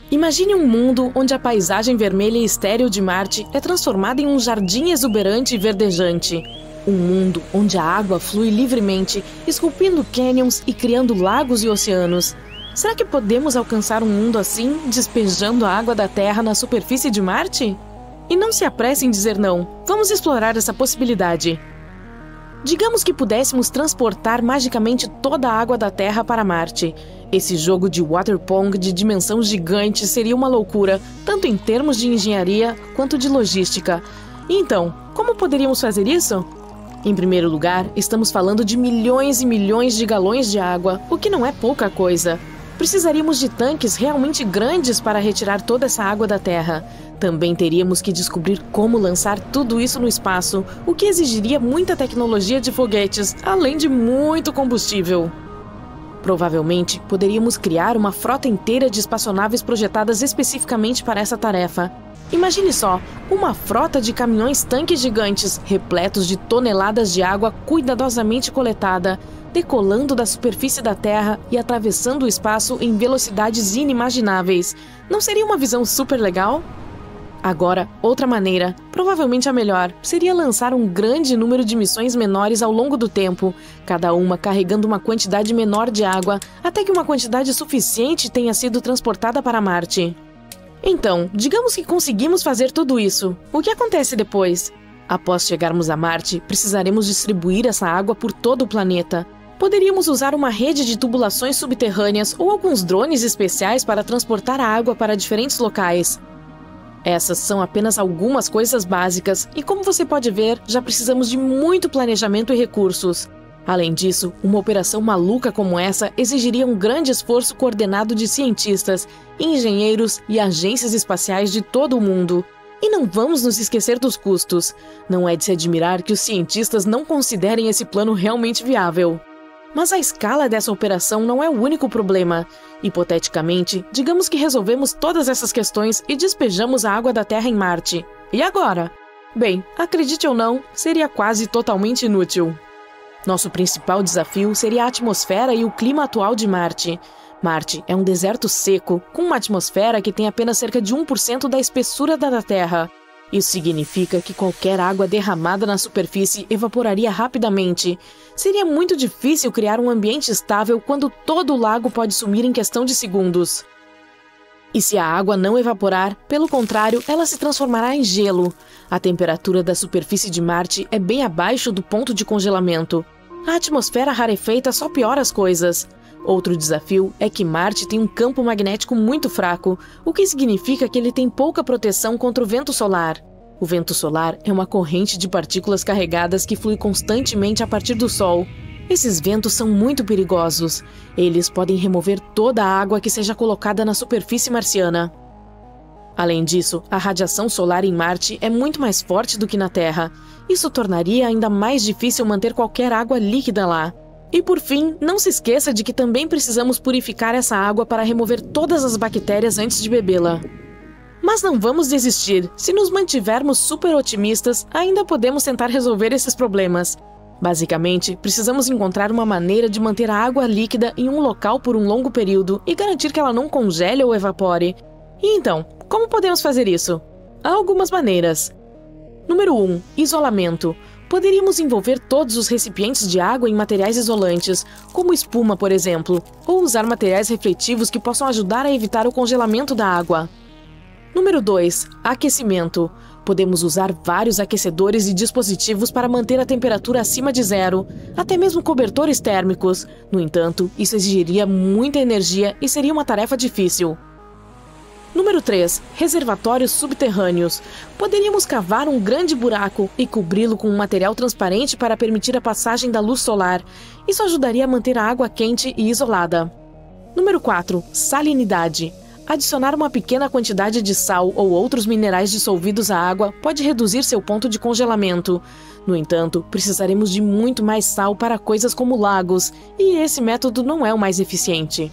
Imagine um mundo onde a paisagem vermelha e estéril de Marte é transformada em um jardim exuberante e verdejante. Um mundo onde a água flui livremente, esculpindo cânions e criando lagos e oceanos. Será que podemos alcançar um mundo assim, despejando a água da Terra na superfície de Marte? E não se apresse em dizer não. Vamos explorar essa possibilidade. Digamos que pudéssemos transportar magicamente toda a água da Terra para Marte. Esse jogo de water pong de dimensão gigante seria uma loucura, tanto em termos de engenharia quanto de logística. E então, como poderíamos fazer isso? Em primeiro lugar, estamos falando de milhões e milhões de galões de água, o que não é pouca coisa. Precisaríamos de tanques realmente grandes para retirar toda essa água da Terra. Também teríamos que descobrir como lançar tudo isso no espaço, o que exigiria muita tecnologia de foguetes, além de muito combustível. Provavelmente, poderíamos criar uma frota inteira de espaçonaves projetadas especificamente para essa tarefa. Imagine só, uma frota de caminhões-tanques gigantes, repletos de toneladas de água cuidadosamente coletada, decolando da superfície da Terra e atravessando o espaço em velocidades inimagináveis. Não seria uma visão super legal? Agora, outra maneira, provavelmente a melhor, seria lançar um grande número de missões menores ao longo do tempo, cada uma carregando uma quantidade menor de água, até que uma quantidade suficiente tenha sido transportada para Marte. Então, digamos que conseguimos fazer tudo isso. O que acontece depois? Após chegarmos a Marte, precisaremos distribuir essa água por todo o planeta. Poderíamos usar uma rede de tubulações subterrâneas ou alguns drones especiais para transportar a água para diferentes locais. Essas são apenas algumas coisas básicas e, como você pode ver, já precisamos de muito planejamento e recursos. Além disso, uma operação maluca como essa exigiria um grande esforço coordenado de cientistas, engenheiros e agências espaciais de todo o mundo. E não vamos nos esquecer dos custos. Não é de se admirar que os cientistas não considerem esse plano realmente viável. Mas a escala dessa operação não é o único problema. Hipoteticamente, digamos que resolvemos todas essas questões e despejamos a água da Terra em Marte. E agora? Bem, acredite ou não, seria quase totalmente inútil. Nosso principal desafio seria a atmosfera e o clima atual de Marte. Marte é um deserto seco, com uma atmosfera que tem apenas cerca de 1% da espessura da Terra. Isso significa que qualquer água derramada na superfície evaporaria rapidamente. Seria muito difícil criar um ambiente estável quando todo o lago pode sumir em questão de segundos. E se a água não evaporar, pelo contrário, ela se transformará em gelo. A temperatura da superfície de Marte é bem abaixo do ponto de congelamento. A atmosfera rarefeita só piora as coisas. Outro desafio é que Marte tem um campo magnético muito fraco, o que significa que ele tem pouca proteção contra o vento solar. O vento solar é uma corrente de partículas carregadas que flui constantemente a partir do Sol. Esses ventos são muito perigosos. Eles podem remover toda a água que seja colocada na superfície marciana. Além disso, a radiação solar em Marte é muito mais forte do que na Terra. Isso tornaria ainda mais difícil manter qualquer água líquida lá. E por fim, não se esqueça de que também precisamos purificar essa água para remover todas as bactérias antes de bebê-la. Mas não vamos desistir. Se nos mantivermos super otimistas, ainda podemos tentar resolver esses problemas. Basicamente, precisamos encontrar uma maneira de manter a água líquida em um local por um longo período e garantir que ela não congele ou evapore. E então, como podemos fazer isso? Há algumas maneiras. Número 1. Isolamento. Poderíamos envolver todos os recipientes de água em materiais isolantes, como espuma, por exemplo, ou usar materiais refletivos que possam ajudar a evitar o congelamento da água. Número 2. Aquecimento. Podemos usar vários aquecedores e dispositivos para manter a temperatura acima de zero, até mesmo cobertores térmicos. No entanto, isso exigiria muita energia e seria uma tarefa difícil. Número 3. Reservatórios subterrâneos. Poderíamos cavar um grande buraco e cobri-lo com um material transparente para permitir a passagem da luz solar. Isso ajudaria a manter a água quente e isolada. Número 4. Salinidade. Adicionar uma pequena quantidade de sal ou outros minerais dissolvidos à água pode reduzir seu ponto de congelamento. No entanto, precisaremos de muito mais sal para coisas como lagos, e esse método não é o mais eficiente.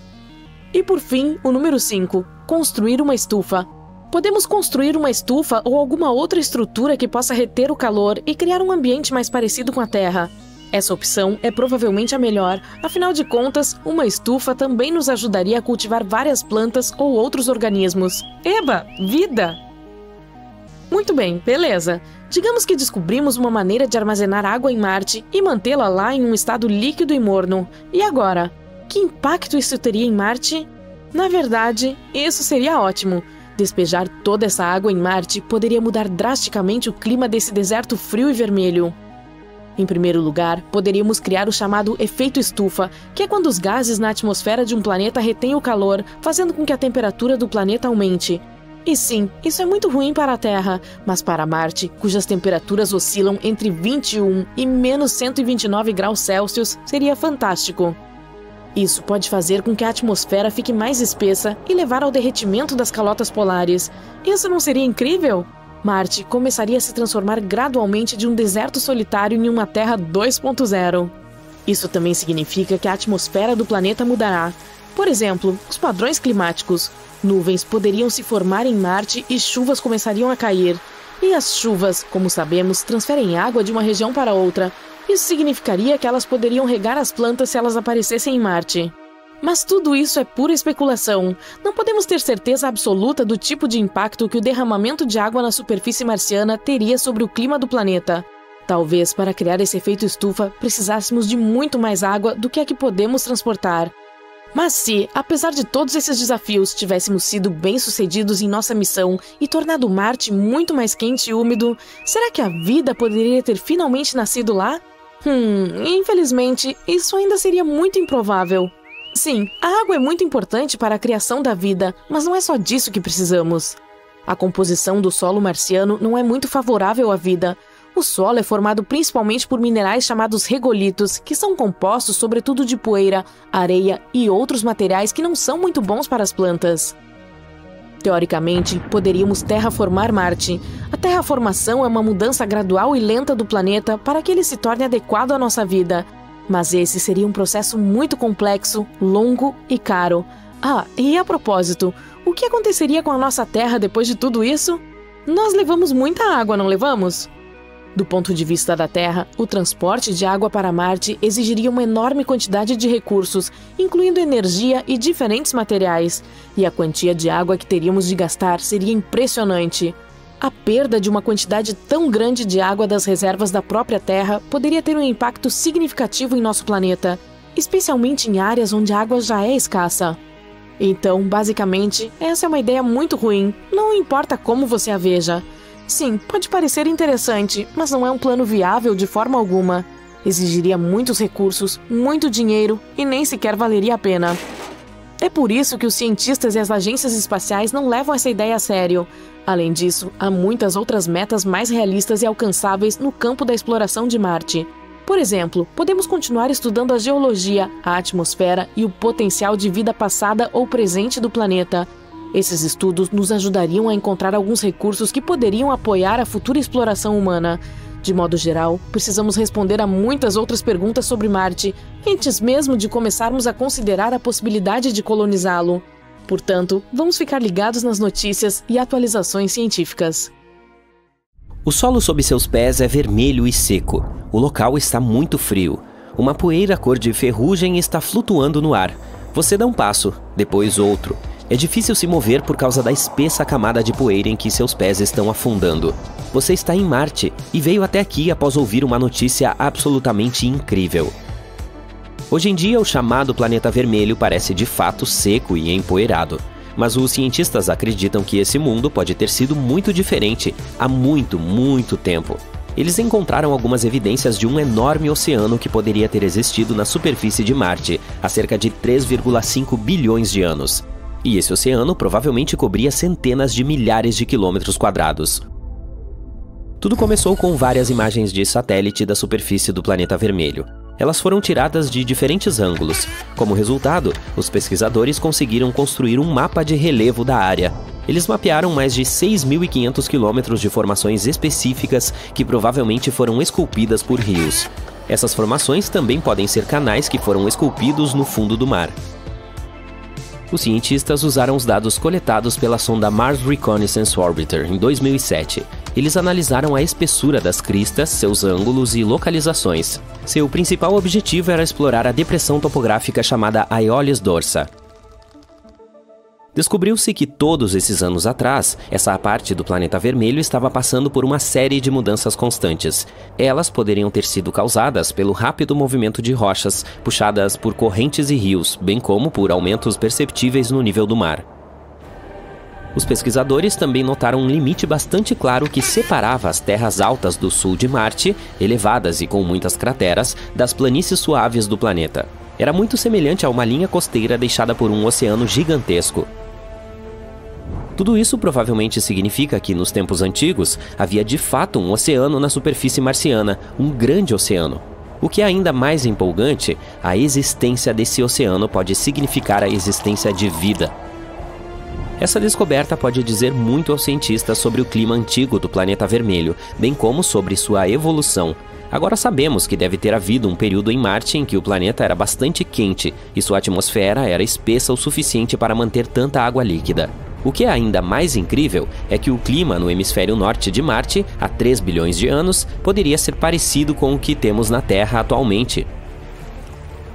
E por fim, o número 5. Construir uma estufa. Podemos construir uma estufa ou alguma outra estrutura que possa reter o calor e criar um ambiente mais parecido com a Terra. Essa opção é provavelmente a melhor, afinal de contas, uma estufa também nos ajudaria a cultivar várias plantas ou outros organismos. Eba, vida! Muito bem, beleza. Digamos que descobrimos uma maneira de armazenar água em Marte e mantê-la lá em um estado líquido e morno. E agora? Que impacto isso teria em Marte? Na verdade, isso seria ótimo. Despejar toda essa água em Marte poderia mudar drasticamente o clima desse deserto frio e vermelho. Em primeiro lugar, poderíamos criar o chamado efeito estufa, que é quando os gases na atmosfera de um planeta retêm o calor, fazendo com que a temperatura do planeta aumente. E sim, isso é muito ruim para a Terra, mas para Marte, cujas temperaturas oscilam entre 21 e menos 129 graus Celsius, seria fantástico. Isso pode fazer com que a atmosfera fique mais espessa e levar ao derretimento das calotas polares. Isso não seria incrível? Marte começaria a se transformar gradualmente de um deserto solitário em uma Terra 2.0. Isso também significa que a atmosfera do planeta mudará. Por exemplo, os padrões climáticos. Nuvens poderiam se formar em Marte e chuvas começariam a cair. E as chuvas, como sabemos, transferem água de uma região para outra. Isso significaria que elas poderiam regar as plantas se elas aparecessem em Marte. Mas tudo isso é pura especulação. Não podemos ter certeza absoluta do tipo de impacto que o derramamento de água na superfície marciana teria sobre o clima do planeta. Talvez, para criar esse efeito estufa, precisássemos de muito mais água do que a que podemos transportar. Mas se, apesar de todos esses desafios, tivéssemos sido bem-sucedidos em nossa missão e tornado Marte muito mais quente e úmido, será que a vida poderia ter finalmente nascido lá? Infelizmente, isso ainda seria muito improvável. Sim, a água é muito importante para a criação da vida, mas não é só disso que precisamos. A composição do solo marciano não é muito favorável à vida. O solo é formado principalmente por minerais chamados regolitos, que são compostos sobretudo de poeira, areia e outros materiais que não são muito bons para as plantas. Teoricamente, poderíamos terraformar Marte. A terraformação é uma mudança gradual e lenta do planeta para que ele se torne adequado à nossa vida. Mas esse seria um processo muito complexo, longo e caro. E a propósito, o que aconteceria com a nossa Terra depois de tudo isso? Nós levamos muita água, não levamos? Do ponto de vista da Terra, o transporte de água para Marte exigiria uma enorme quantidade de recursos, incluindo energia e diferentes materiais. E a quantia de água que teríamos de gastar seria impressionante. A perda de uma quantidade tão grande de água das reservas da própria Terra poderia ter um impacto significativo em nosso planeta, especialmente em áreas onde a água já é escassa. Então, basicamente, essa é uma ideia muito ruim, não importa como você a veja. Sim, pode parecer interessante, mas não é um plano viável de forma alguma. Exigiria muitos recursos, muito dinheiro e nem sequer valeria a pena. É por isso que os cientistas e as agências espaciais não levam essa ideia a sério. Além disso, há muitas outras metas mais realistas e alcançáveis no campo da exploração de Marte. Por exemplo, podemos continuar estudando a geologia, a atmosfera e o potencial de vida passada ou presente do planeta. Esses estudos nos ajudariam a encontrar alguns recursos que poderiam apoiar a futura exploração humana. De modo geral, precisamos responder a muitas outras perguntas sobre Marte, antes mesmo de começarmos a considerar a possibilidade de colonizá-lo. Portanto, vamos ficar ligados nas notícias e atualizações científicas. O solo sob seus pés é vermelho e seco. O local está muito frio. Uma poeira cor de ferrugem está flutuando no ar. Você dá um passo, depois outro. É difícil se mover por causa da espessa camada de poeira em que seus pés estão afundando. Você está em Marte e veio até aqui após ouvir uma notícia absolutamente incrível. Hoje em dia, o chamado planeta vermelho parece de fato seco e empoeirado. Mas os cientistas acreditam que esse mundo pode ter sido muito diferente há muito, muito tempo. Eles encontraram algumas evidências de um enorme oceano que poderia ter existido na superfície de Marte há cerca de 3,5 bilhões de anos. E esse oceano provavelmente cobria centenas de milhares de quilômetros quadrados. Tudo começou com várias imagens de satélite da superfície do planeta vermelho. Elas foram tiradas de diferentes ângulos. Como resultado, os pesquisadores conseguiram construir um mapa de relevo da área. Eles mapearam mais de 6.500 quilômetros de formações específicas que provavelmente foram esculpidas por rios. Essas formações também podem ser canais que foram esculpidos no fundo do mar. Os cientistas usaram os dados coletados pela sonda Mars Reconnaissance Orbiter em 2007. Eles analisaram a espessura das cristas, seus ângulos e localizações. Seu principal objetivo era explorar a depressão topográfica chamada Aeolis Dorsa. Descobriu-se que todos esses anos atrás, essa parte do planeta vermelho estava passando por uma série de mudanças constantes. Elas poderiam ter sido causadas pelo rápido movimento de rochas, puxadas por correntes e rios, bem como por aumentos perceptíveis no nível do mar. Os pesquisadores também notaram um limite bastante claro que separava as terras altas do sul de Marte, elevadas e com muitas crateras, das planícies suaves do planeta. Era muito semelhante a uma linha costeira deixada por um oceano gigantesco. Tudo isso provavelmente significa que, nos tempos antigos, havia de fato um oceano na superfície marciana, um grande oceano. O que é ainda mais empolgante, a existência desse oceano pode significar a existência de vida. Essa descoberta pode dizer muito aos cientistas sobre o clima antigo do planeta vermelho, bem como sobre sua evolução. Agora sabemos que deve ter havido um período em Marte em que o planeta era bastante quente e sua atmosfera era espessa o suficiente para manter tanta água líquida. O que é ainda mais incrível é que o clima no hemisfério norte de Marte, há 3 bilhões de anos, poderia ser parecido com o que temos na Terra atualmente.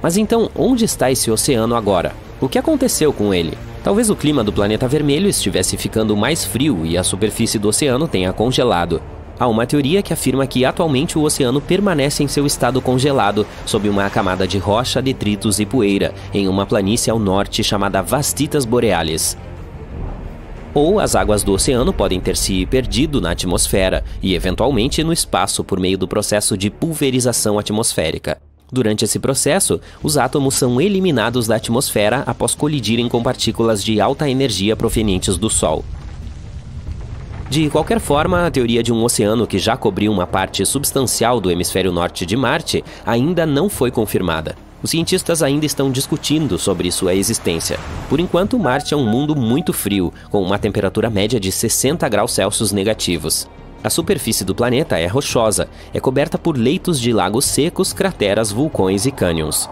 Mas então, onde está esse oceano agora? O que aconteceu com ele? Talvez o clima do planeta vermelho estivesse ficando mais frio e a superfície do oceano tenha congelado. Há uma teoria que afirma que atualmente o oceano permanece em seu estado congelado, sob uma camada de rocha, detritos e poeira, em uma planície ao norte chamada Vastitas Borealis. Ou as águas do oceano podem ter se perdido na atmosfera e, eventualmente, no espaço por meio do processo de pulverização atmosférica. Durante esse processo, os átomos são eliminados da atmosfera após colidirem com partículas de alta energia provenientes do Sol. De qualquer forma, a teoria de um oceano que já cobriu uma parte substancial do hemisfério norte de Marte ainda não foi confirmada. Os cientistas ainda estão discutindo sobre sua existência. Por enquanto, Marte é um mundo muito frio, com uma temperatura média de 60 graus Celsius negativos. A superfície do planeta é rochosa, é coberta por leitos de lagos secos, crateras, vulcões e cânions.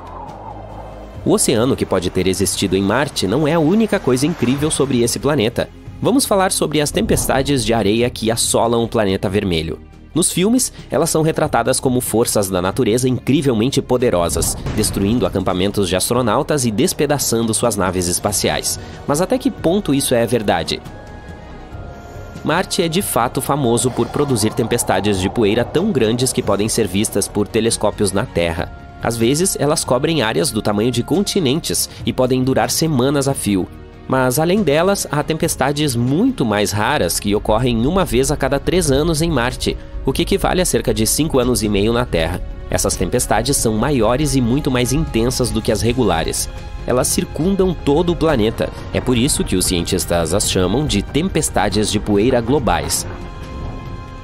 O oceano que pode ter existido em Marte não é a única coisa incrível sobre esse planeta. Vamos falar sobre as tempestades de areia que assolam o planeta vermelho. Nos filmes, elas são retratadas como forças da natureza incrivelmente poderosas, destruindo acampamentos de astronautas e despedaçando suas naves espaciais. Mas até que ponto isso é verdade? Marte é de fato famoso por produzir tempestades de poeira tão grandes que podem ser vistas por telescópios na Terra. Às vezes, elas cobrem áreas do tamanho de continentes e podem durar semanas a fio. Mas, além delas, há tempestades muito mais raras que ocorrem uma vez a cada 3 anos em Marte, o que equivale a cerca de 5 anos e meio na Terra. Essas tempestades são maiores e muito mais intensas do que as regulares. Elas circundam todo o planeta. É por isso que os cientistas as chamam de tempestades de poeira globais.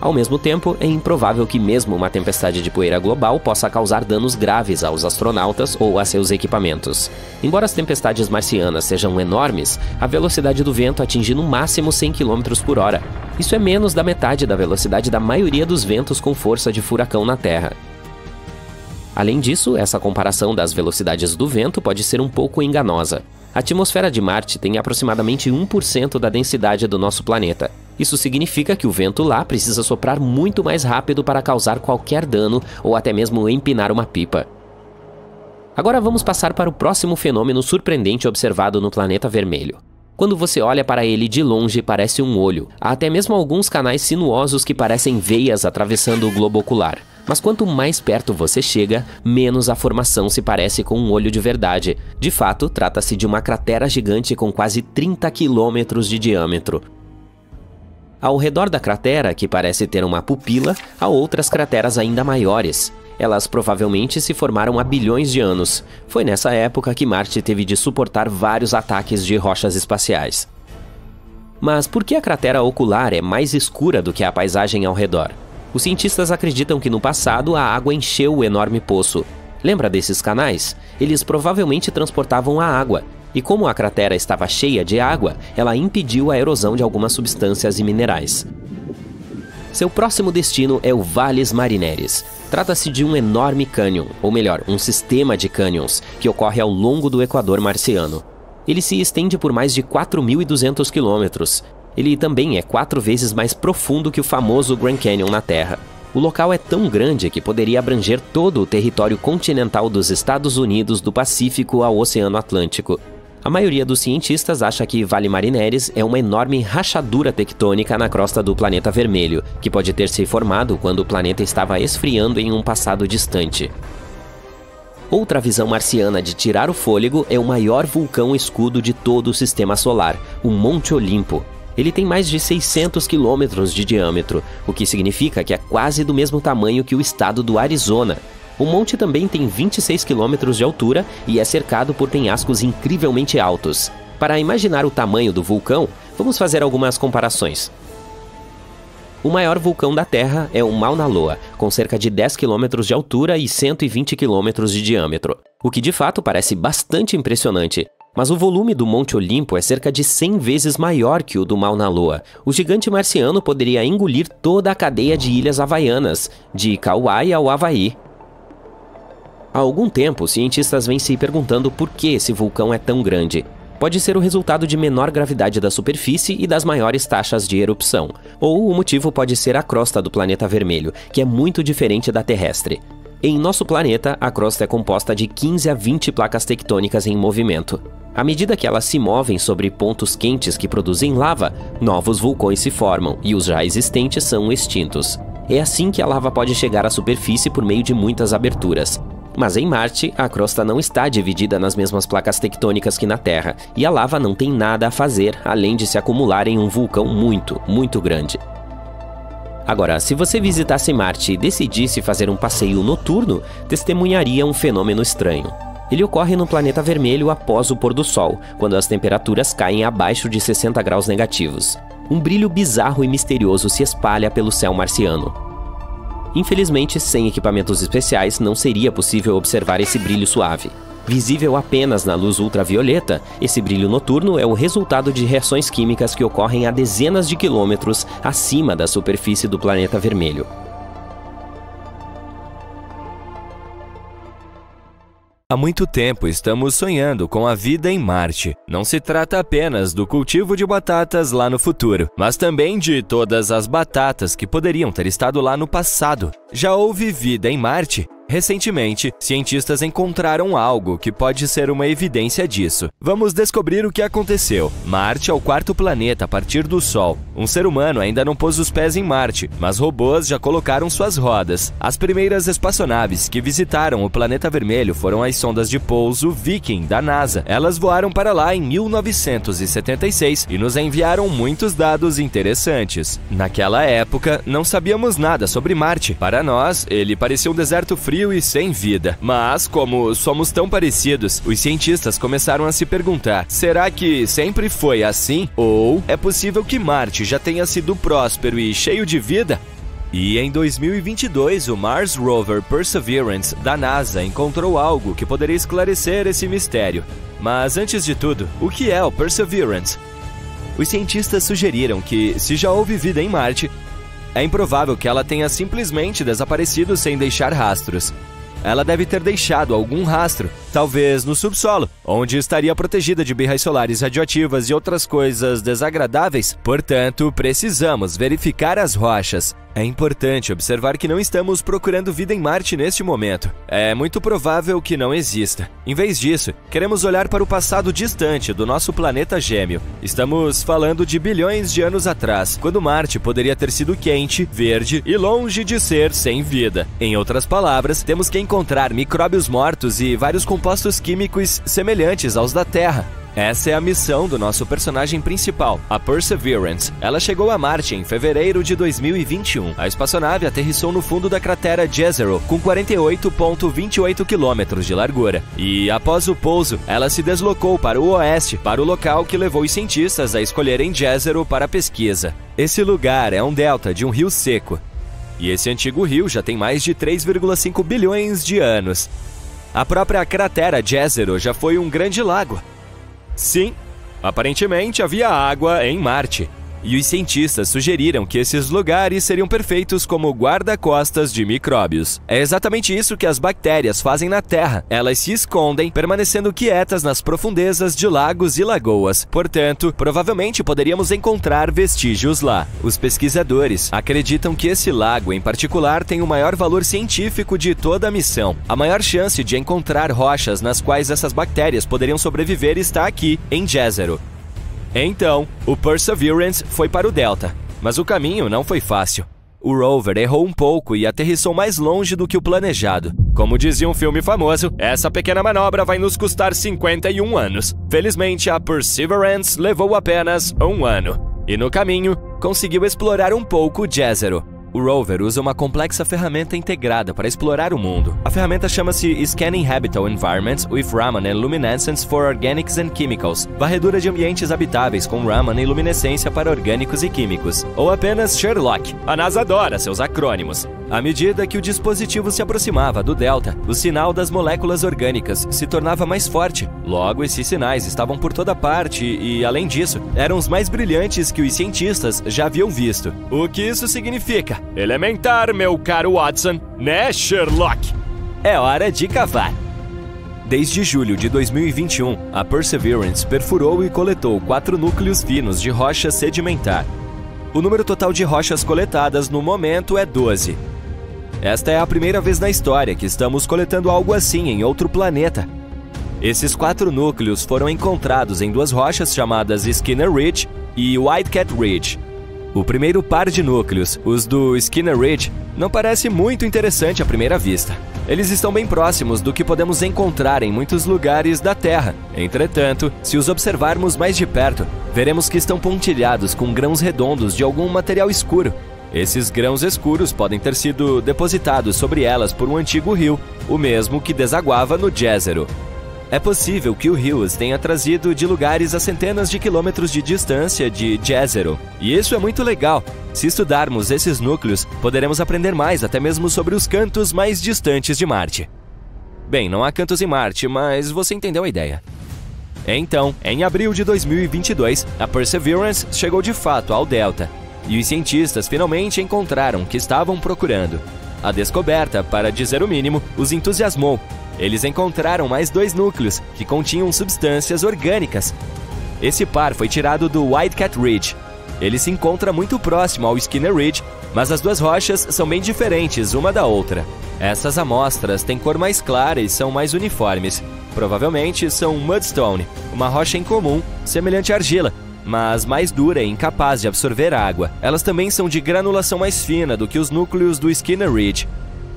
Ao mesmo tempo, é improvável que mesmo uma tempestade de poeira global possa causar danos graves aos astronautas ou a seus equipamentos. Embora as tempestades marcianas sejam enormes, a velocidade do vento atinge no máximo 100 km por hora. Isso é menos da metade da velocidade da maioria dos ventos com força de furacão na Terra. Além disso, essa comparação das velocidades do vento pode ser um pouco enganosa. A atmosfera de Marte tem aproximadamente 1% da densidade do nosso planeta. Isso significa que o vento lá precisa soprar muito mais rápido para causar qualquer dano ou até mesmo empinar uma pipa. Agora vamos passar para o próximo fenômeno surpreendente observado no planeta vermelho. Quando você olha para ele de longe, parece um olho. Há até mesmo alguns canais sinuosos que parecem veias atravessando o globo ocular. Mas quanto mais perto você chega, menos a formação se parece com um olho de verdade. De fato, trata-se de uma cratera gigante com quase 30 quilômetros de diâmetro. Ao redor da cratera, que parece ter uma pupila, há outras crateras ainda maiores. Elas provavelmente se formaram há bilhões de anos. Foi nessa época que Marte teve de suportar vários ataques de rochas espaciais. Mas por que a cratera ocular é mais escura do que a paisagem ao redor? Os cientistas acreditam que no passado a água encheu o enorme poço. Lembra desses canais? Eles provavelmente transportavam a água. E como a cratera estava cheia de água, ela impediu a erosão de algumas substâncias e minerais. Seu próximo destino é o Valles Marineris. Trata-se de um enorme cânion, ou melhor, um sistema de cânions, que ocorre ao longo do equador marciano. Ele se estende por mais de 4.200 quilômetros. Ele também é 4 vezes mais profundo que o famoso Grand Canyon na Terra. O local é tão grande que poderia abranger todo o território continental dos Estados Unidos do Pacífico ao Oceano Atlântico. A maioria dos cientistas acha que Vale Marineris é uma enorme rachadura tectônica na crosta do planeta vermelho, que pode ter se formado quando o planeta estava esfriando em um passado distante. Outra visão marciana de tirar o fôlego é o maior vulcão escudo de todo o Sistema Solar, o Monte Olimpo. Ele tem mais de 600 quilômetros de diâmetro, o que significa que é quase do mesmo tamanho que o estado do Arizona. O monte também tem 26 quilômetros de altura e é cercado por penhascos incrivelmente altos. Para imaginar o tamanho do vulcão, vamos fazer algumas comparações. O maior vulcão da Terra é o Mauna Loa, com cerca de 10 quilômetros de altura e 120 quilômetros de diâmetro, o que de fato parece bastante impressionante. Mas o volume do Monte Olimpo é cerca de 100 vezes maior que o do Mauna Loa. O gigante marciano poderia engolir toda a cadeia de ilhas havaianas, de Kauai ao Havaí. Há algum tempo, cientistas vêm se perguntando por que esse vulcão é tão grande. Pode ser o resultado de menor gravidade da superfície e das maiores taxas de erupção. Ou o motivo pode ser a crosta do planeta vermelho, que é muito diferente da terrestre. Em nosso planeta, a crosta é composta de 15 a 20 placas tectônicas em movimento. À medida que elas se movem sobre pontos quentes que produzem lava, novos vulcões se formam e os já existentes são extintos. É assim que a lava pode chegar à superfície por meio de muitas aberturas. Mas em Marte, a crosta não está dividida nas mesmas placas tectônicas que na Terra, e a lava não tem nada a fazer além de se acumular em um vulcão muito grande. Agora, se você visitasse Marte e decidisse fazer um passeio noturno, testemunharia um fenômeno estranho. Ele ocorre no planeta vermelho após o pôr do sol, quando as temperaturas caem abaixo de 60 graus negativos. Um brilho bizarro e misterioso se espalha pelo céu marciano. Infelizmente, sem equipamentos especiais, não seria possível observar esse brilho suave. Visível apenas na luz ultravioleta, esse brilho noturno é o resultado de reações químicas que ocorrem a dezenas de quilômetros acima da superfície do planeta vermelho. Há muito tempo estamos sonhando com a vida em Marte. Não se trata apenas do cultivo de batatas lá no futuro, mas também de todas as batatas que poderiam ter estado lá no passado. Já houve vida em Marte? Recentemente, cientistas encontraram algo que pode ser uma evidência disso. Vamos descobrir o que aconteceu. Marte é o quarto planeta a partir do Sol. Um ser humano ainda não pôs os pés em Marte, mas robôs já colocaram suas rodas. As primeiras espaçonaves que visitaram o planeta vermelho foram as sondas de pouso Viking da NASA. Elas voaram para lá em 1976 e nos enviaram muitos dados interessantes. Naquela época, não sabíamos nada sobre Marte. Para nós, ele parecia um deserto frio e sem vida. Mas, como somos tão parecidos, os cientistas começaram a se perguntar: será que sempre foi assim? Ou é possível que Marte já tenha sido próspero e cheio de vida? E em 2022, o Mars Rover Perseverance da NASA encontrou algo que poderia esclarecer esse mistério. Mas antes de tudo, o que é o Perseverance? Os cientistas sugeriram que, se já houve vida em Marte, é improvável que ela tenha simplesmente desaparecido sem deixar rastros. Ela deve ter deixado algum rastro, talvez no subsolo, onde estaria protegida de birras solares radioativas e outras coisas desagradáveis. Portanto, precisamos verificar as rochas. É importante observar que não estamos procurando vida em Marte neste momento. É muito provável que não exista. Em vez disso, queremos olhar para o passado distante do nosso planeta gêmeo. Estamos falando de bilhões de anos atrás, quando Marte poderia ter sido quente, verde e longe de ser sem vida. Em outras palavras, temos que encontrar micróbios mortos e vários compostos químicos semelhantes aos da Terra. Essa é a missão do nosso personagem principal, a Perseverance. Ela chegou a Marte em fevereiro de 2021. A espaçonave aterrissou no fundo da cratera Jezero, com 48,28 quilômetros de largura. E, após o pouso, ela se deslocou para o oeste, para o local que levou os cientistas a escolherem Jezero para a pesquisa. Esse lugar é um delta de um rio seco. E esse antigo rio já tem mais de 3,5 bilhões de anos. A própria cratera Jezero já foi um grande lago. Sim, aparentemente havia água em Marte. e os cientistas sugeriram que esses lugares seriam perfeitos como guarda-costas de micróbios. É exatamente isso que as bactérias fazem na Terra. Elas se escondem, permanecendo quietas nas profundezas de lagos e lagoas. Portanto, provavelmente poderíamos encontrar vestígios lá. Os pesquisadores acreditam que esse lago em particular tem o maior valor científico de toda a missão. A maior chance de encontrar rochas nas quais essas bactérias poderiam sobreviver está aqui, em Jezero. Então, o Perseverance foi para o Delta, mas o caminho não foi fácil. O rover errou um pouco e aterrissou mais longe do que o planejado. Como dizia um filme famoso, essa pequena manobra vai nos custar 51 anos. Felizmente, a Perseverance levou apenas 1 ano. E no caminho, conseguiu explorar um pouco Jezero. O rover usa uma complexa ferramenta integrada para explorar o mundo. A ferramenta chama-se Scanning Habitable Environments with Raman and Luminescence for Organics and Chemicals, varredura de ambientes habitáveis com Raman e luminescência para orgânicos e químicos, ou apenas Sherlock. A NASA adora seus acrônimos. À medida que o dispositivo se aproximava do Delta, o sinal das moléculas orgânicas se tornava mais forte. Logo, esses sinais estavam por toda parte e, além disso, eram os mais brilhantes que os cientistas já haviam visto. O que isso significa? Elementar, meu caro Watson, né, Sherlock? É hora de cavar. Desde julho de 2021, a Perseverance perfurou e coletou 4 núcleos finos de rocha sedimentar. O número total de rochas coletadas no momento é 12. Esta é a primeira vez na história que estamos coletando algo assim em outro planeta. Esses 4 núcleos foram encontrados em 2 rochas chamadas Skinner Ridge e Whitecat Ridge. O primeiro par de núcleos, os do Skinner Ridge, não parece muito interessante à primeira vista. Eles estão bem próximos do que podemos encontrar em muitos lugares da Terra. Entretanto, se os observarmos mais de perto, veremos que estão pontilhados com grãos redondos de algum material escuro. Esses grãos escuros podem ter sido depositados sobre elas por um antigo rio, o mesmo que desaguava no Jezero. É possível que o rio os tenha trazido de lugares a centenas de quilômetros de distância de Jezero. E isso é muito legal. Se estudarmos esses núcleos, poderemos aprender mais até mesmo sobre os cantos mais distantes de Marte. Bem, não há cantos em Marte, mas você entendeu a ideia. Então, em abril de 2022, a Perseverance chegou de fato ao Delta. E os cientistas finalmente encontraram o que estavam procurando. A descoberta, para dizer o mínimo, os entusiasmou. Eles encontraram mais 2 núcleos, que continham substâncias orgânicas. Esse par foi tirado do Whitecat Ridge. Ele se encontra muito próximo ao Skinner Ridge, mas as 2 rochas são bem diferentes uma da outra. Essas amostras têm cor mais clara e são mais uniformes. Provavelmente são mudstone, uma rocha incomum, semelhante à argila, mas mais dura e incapaz de absorver água. Elas também são de granulação mais fina do que os núcleos do Skinner Ridge.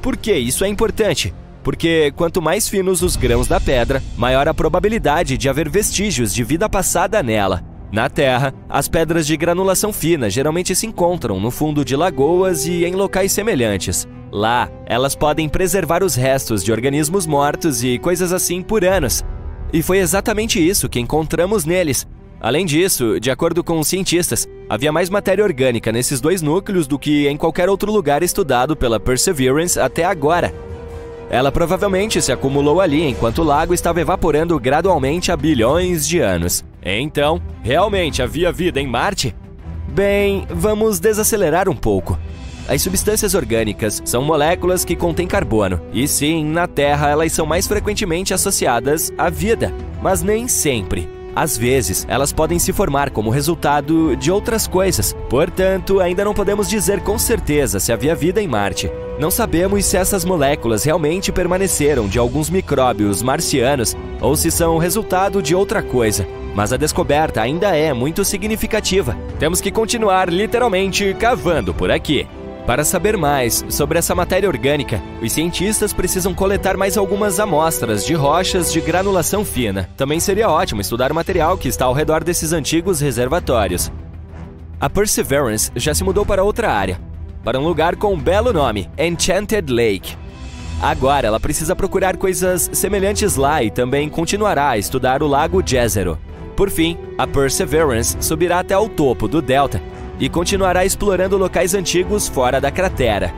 Por que isso é importante? Porque quanto mais finos os grãos da pedra, maior a probabilidade de haver vestígios de vida passada nela. Na Terra, as pedras de granulação fina geralmente se encontram no fundo de lagoas e em locais semelhantes. Lá, elas podem preservar os restos de organismos mortos e coisas assim por anos. E foi exatamente isso que encontramos neles. Além disso, de acordo com os cientistas, havia mais matéria orgânica nesses 2 núcleos do que em qualquer outro lugar estudado pela Perseverance até agora. Ela provavelmente se acumulou ali enquanto o lago estava evaporando gradualmente há bilhões de anos. Então, realmente havia vida em Marte? Bem, vamos desacelerar um pouco. As substâncias orgânicas são moléculas que contêm carbono, e sim, na Terra elas são mais frequentemente associadas à vida, mas nem sempre. Às vezes, elas podem se formar como resultado de outras coisas. Portanto, ainda não podemos dizer com certeza se havia vida em Marte. Não sabemos se essas moléculas realmente permaneceram de alguns micróbios marcianos ou se são resultado de outra coisa. Mas a descoberta ainda é muito significativa. Temos que continuar literalmente cavando por aqui. Para saber mais sobre essa matéria orgânica, os cientistas precisam coletar mais algumas amostras de rochas de granulação fina. Também seria ótimo estudar o material que está ao redor desses antigos reservatórios. A Perseverance já se mudou para outra área, para um lugar com um belo nome, Enchanted Lake. Agora ela precisa procurar coisas semelhantes lá e também continuará a estudar o lago Jezero. Por fim, a Perseverance subirá até o topo do Delta e continuará explorando locais antigos fora da cratera.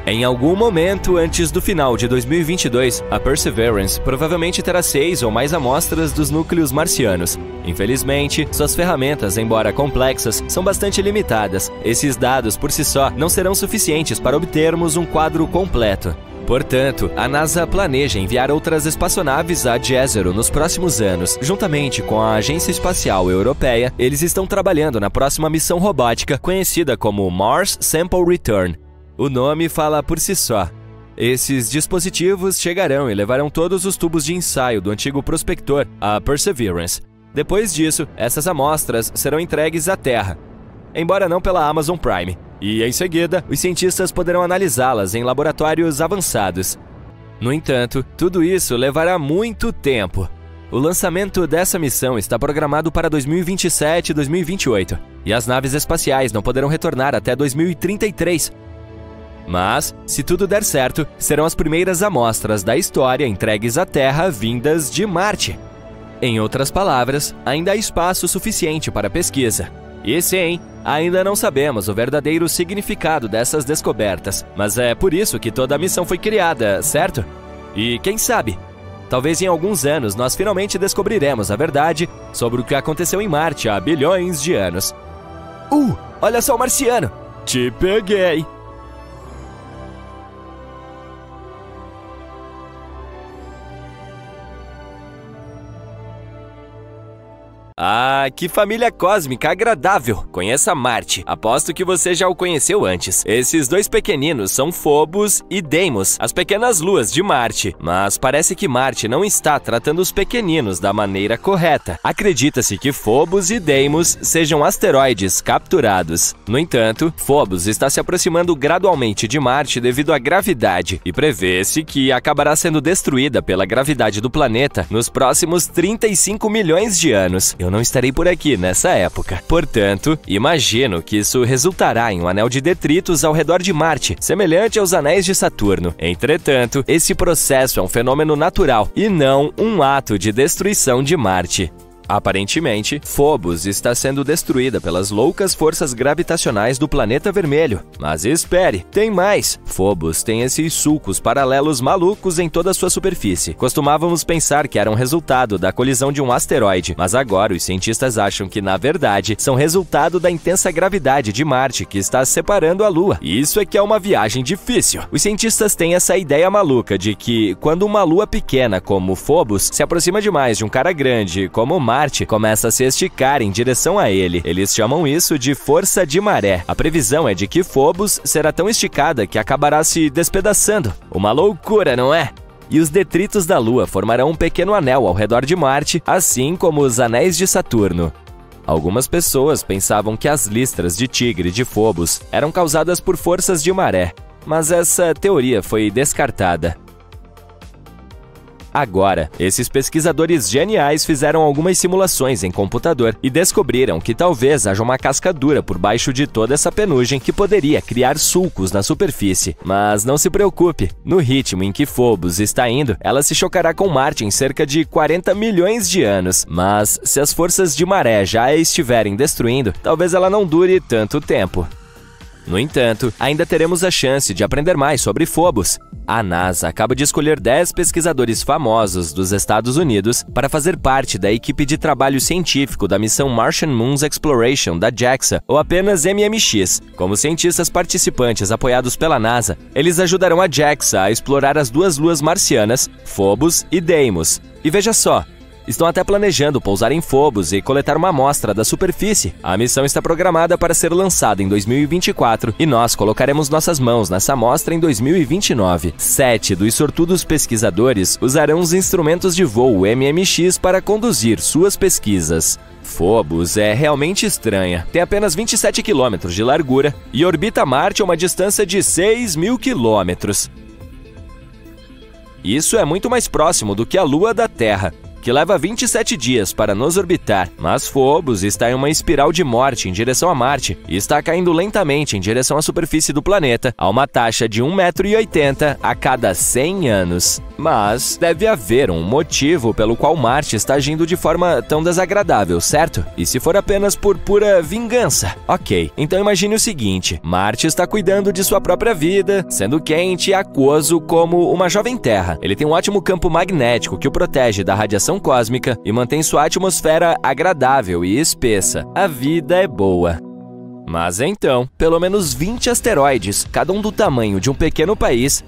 Em algum momento antes do final de 2022, a Perseverance provavelmente terá 6 ou mais amostras dos núcleos marcianos. Infelizmente, suas ferramentas, embora complexas, são bastante limitadas. Esses dados por si só não serão suficientes para obtermos um quadro completo. Portanto, a NASA planeja enviar outras espaçonaves a Jezero nos próximos anos. Juntamente com a Agência Espacial Europeia, eles estão trabalhando na próxima missão robótica conhecida como Mars Sample Return. O nome fala por si só. Esses dispositivos chegarão e levarão todos os tubos de ensaio do antigo prospector, a Perseverance. Depois disso, essas amostras serão entregues à Terra, embora não pela Amazon Prime. E, em seguida, os cientistas poderão analisá-las em laboratórios avançados. No entanto, tudo isso levará muito tempo. O lançamento dessa missão está programado para 2027 e 2028, e as naves espaciais não poderão retornar até 2033. Mas, se tudo der certo, serão as primeiras amostras da história entregues à Terra vindas de Marte. Em outras palavras, ainda há espaço suficiente para pesquisa. E sim, ainda não sabemos o verdadeiro significado dessas descobertas, mas é por isso que toda a missão foi criada, certo? E quem sabe, talvez em alguns anos nós finalmente descobriremos a verdade sobre o que aconteceu em Marte há bilhões de anos. Olha só o marciano! Te peguei! Ah, que família cósmica agradável! Conheça Marte. Aposto que você já o conheceu antes. Esses dois pequeninos são Phobos e Deimos, as pequenas luas de Marte. Mas parece que Marte não está tratando os pequeninos da maneira correta. Acredita-se que Phobos e Deimos sejam asteroides capturados. No entanto, Phobos está se aproximando gradualmente de Marte devido à gravidade, e prevê-se que acabará sendo destruída pela gravidade do planeta nos próximos 35 milhões de anos. Eu não estarei por aqui nessa época. Portanto, imagino que isso resultará em um anel de detritos ao redor de Marte, semelhante aos anéis de Saturno. Entretanto, esse processo é um fenômeno natural e não um ato de destruição de Marte. Aparentemente, Phobos está sendo destruída pelas loucas forças gravitacionais do planeta vermelho. Mas espere, tem mais! Phobos tem esses sulcos paralelos malucos em toda a sua superfície. Costumávamos pensar que eram resultado da colisão de um asteroide, mas agora os cientistas acham que, na verdade, são resultado da intensa gravidade de Marte que está separando a Lua. E isso é que é uma viagem difícil. Os cientistas têm essa ideia maluca de que, quando uma lua pequena como Phobos se aproxima demais de um cara grande como Marte, começa a se esticar em direção a ele. Eles chamam isso de força de maré. A previsão é de que Phobos será tão esticada que acabará se despedaçando. Uma loucura, não é? E os detritos da Lua formarão um pequeno anel ao redor de Marte, assim como os anéis de Saturno. Algumas pessoas pensavam que as listras de tigre de Phobos eram causadas por forças de maré, mas essa teoria foi descartada. Agora, esses pesquisadores geniais fizeram algumas simulações em computador e descobriram que talvez haja uma casca dura por baixo de toda essa penugem que poderia criar sulcos na superfície. Mas não se preocupe, no ritmo em que Phobos está indo, ela se chocará com Marte em cerca de 40 milhões de anos. Mas se as forças de maré já a estiverem destruindo, talvez ela não dure tanto tempo. No entanto, ainda teremos a chance de aprender mais sobre Phobos. A NASA acaba de escolher 10 pesquisadores famosos dos Estados Unidos para fazer parte da equipe de trabalho científico da missão Martian Moon Exploration da JAXA, ou apenas MMX. Como cientistas participantes apoiados pela NASA, eles ajudarão a JAXA a explorar as duas luas marcianas, Phobos e Deimos. E veja só, estão até planejando pousar em Phobos e coletar uma amostra da superfície. A missão está programada para ser lançada em 2024 e nós colocaremos nossas mãos nessa amostra em 2029. 7 dos sortudos pesquisadores usarão os instrumentos de voo MMX para conduzir suas pesquisas. Phobos é realmente estranha. Tem apenas 27 km de largura e orbita Marte a uma distância de 6.000 km. Isso é muito mais próximo do que a Lua da Terra. que leva 27 dias para nos orbitar, mas Phobos está em uma espiral de morte em direção a Marte e está caindo lentamente em direção à superfície do planeta a uma taxa de 1,80 m a cada 100 anos. Mas deve haver um motivo pelo qual Marte está agindo de forma tão desagradável, certo? E se for apenas por pura vingança? Ok, então imagine o seguinte: Marte está cuidando de sua própria vida, sendo quente e aquoso como uma jovem Terra. Ele tem um ótimo campo magnético que o protege da radiação cósmica e mantém sua atmosfera agradável e espessa. A vida é boa. Mas então, pelo menos 20 asteroides, cada um do tamanho de um pequeno país,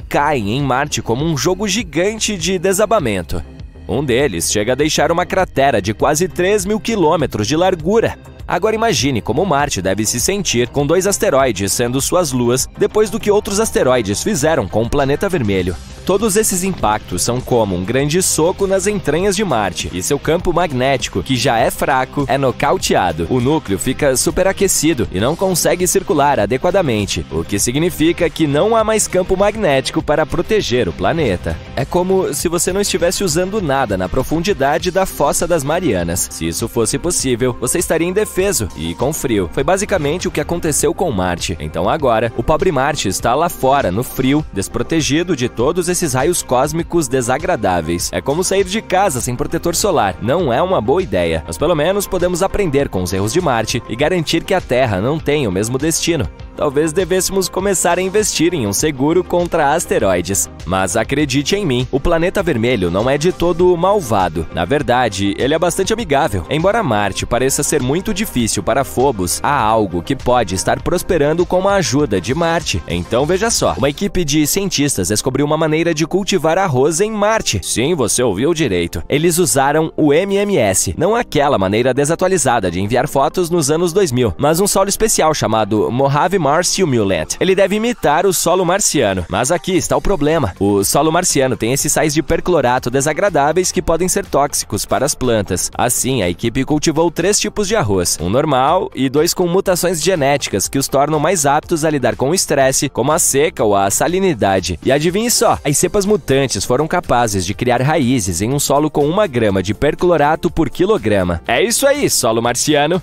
caem em Marte como um jogo gigante de desabamento. Um deles chega a deixar uma cratera de quase 3.000 quilômetros de largura. Agora imagine como Marte deve se sentir com 2 asteroides sendo suas luas depois do que outros asteroides fizeram com o planeta vermelho. Todos esses impactos são como um grande soco nas entranhas de Marte, e seu campo magnético, que já é fraco, é nocauteado. O núcleo fica superaquecido e não consegue circular adequadamente, o que significa que não há mais campo magnético para proteger o planeta. É como se você não estivesse usando nada na profundidade da Fossa das Marianas. Se isso fosse possível, você estaria indefeso e com frio. Foi basicamente o que aconteceu com Marte. Então agora, o pobre Marte está lá fora, no frio, desprotegido de todos esses raios cósmicos desagradáveis. É como sair de casa sem protetor solar. Não é uma boa ideia, mas pelo menos podemos aprender com os erros de Marte e garantir que a Terra não tenha o mesmo destino. Talvez devêssemos começar a investir em um seguro contra asteroides. Mas acredite em mim, o planeta vermelho não é de todo malvado. Na verdade, ele é bastante amigável. Embora Marte pareça ser muito difícil para Phobos, há algo que pode estar prosperando com a ajuda de Marte. Então veja só, uma equipe de cientistas descobriu uma maneira de cultivar arroz em Marte. Sim, você ouviu direito. Eles usaram o MMS, não aquela maneira desatualizada de enviar fotos nos anos 2000, mas um solo especial chamado Mojave Mars Simulant. Ele deve imitar o solo marciano, mas aqui está o problema. O solo marciano tem esses sais de perclorato desagradáveis que podem ser tóxicos para as plantas. Assim, a equipe cultivou 3 tipos de arroz, um normal e 2 com mutações genéticas que os tornam mais aptos a lidar com o estresse, como a seca ou a salinidade. E adivinhe só, as cepas mutantes foram capazes de criar raízes em um solo com 1 grama de perclorato por quilograma. É isso aí, solo marciano!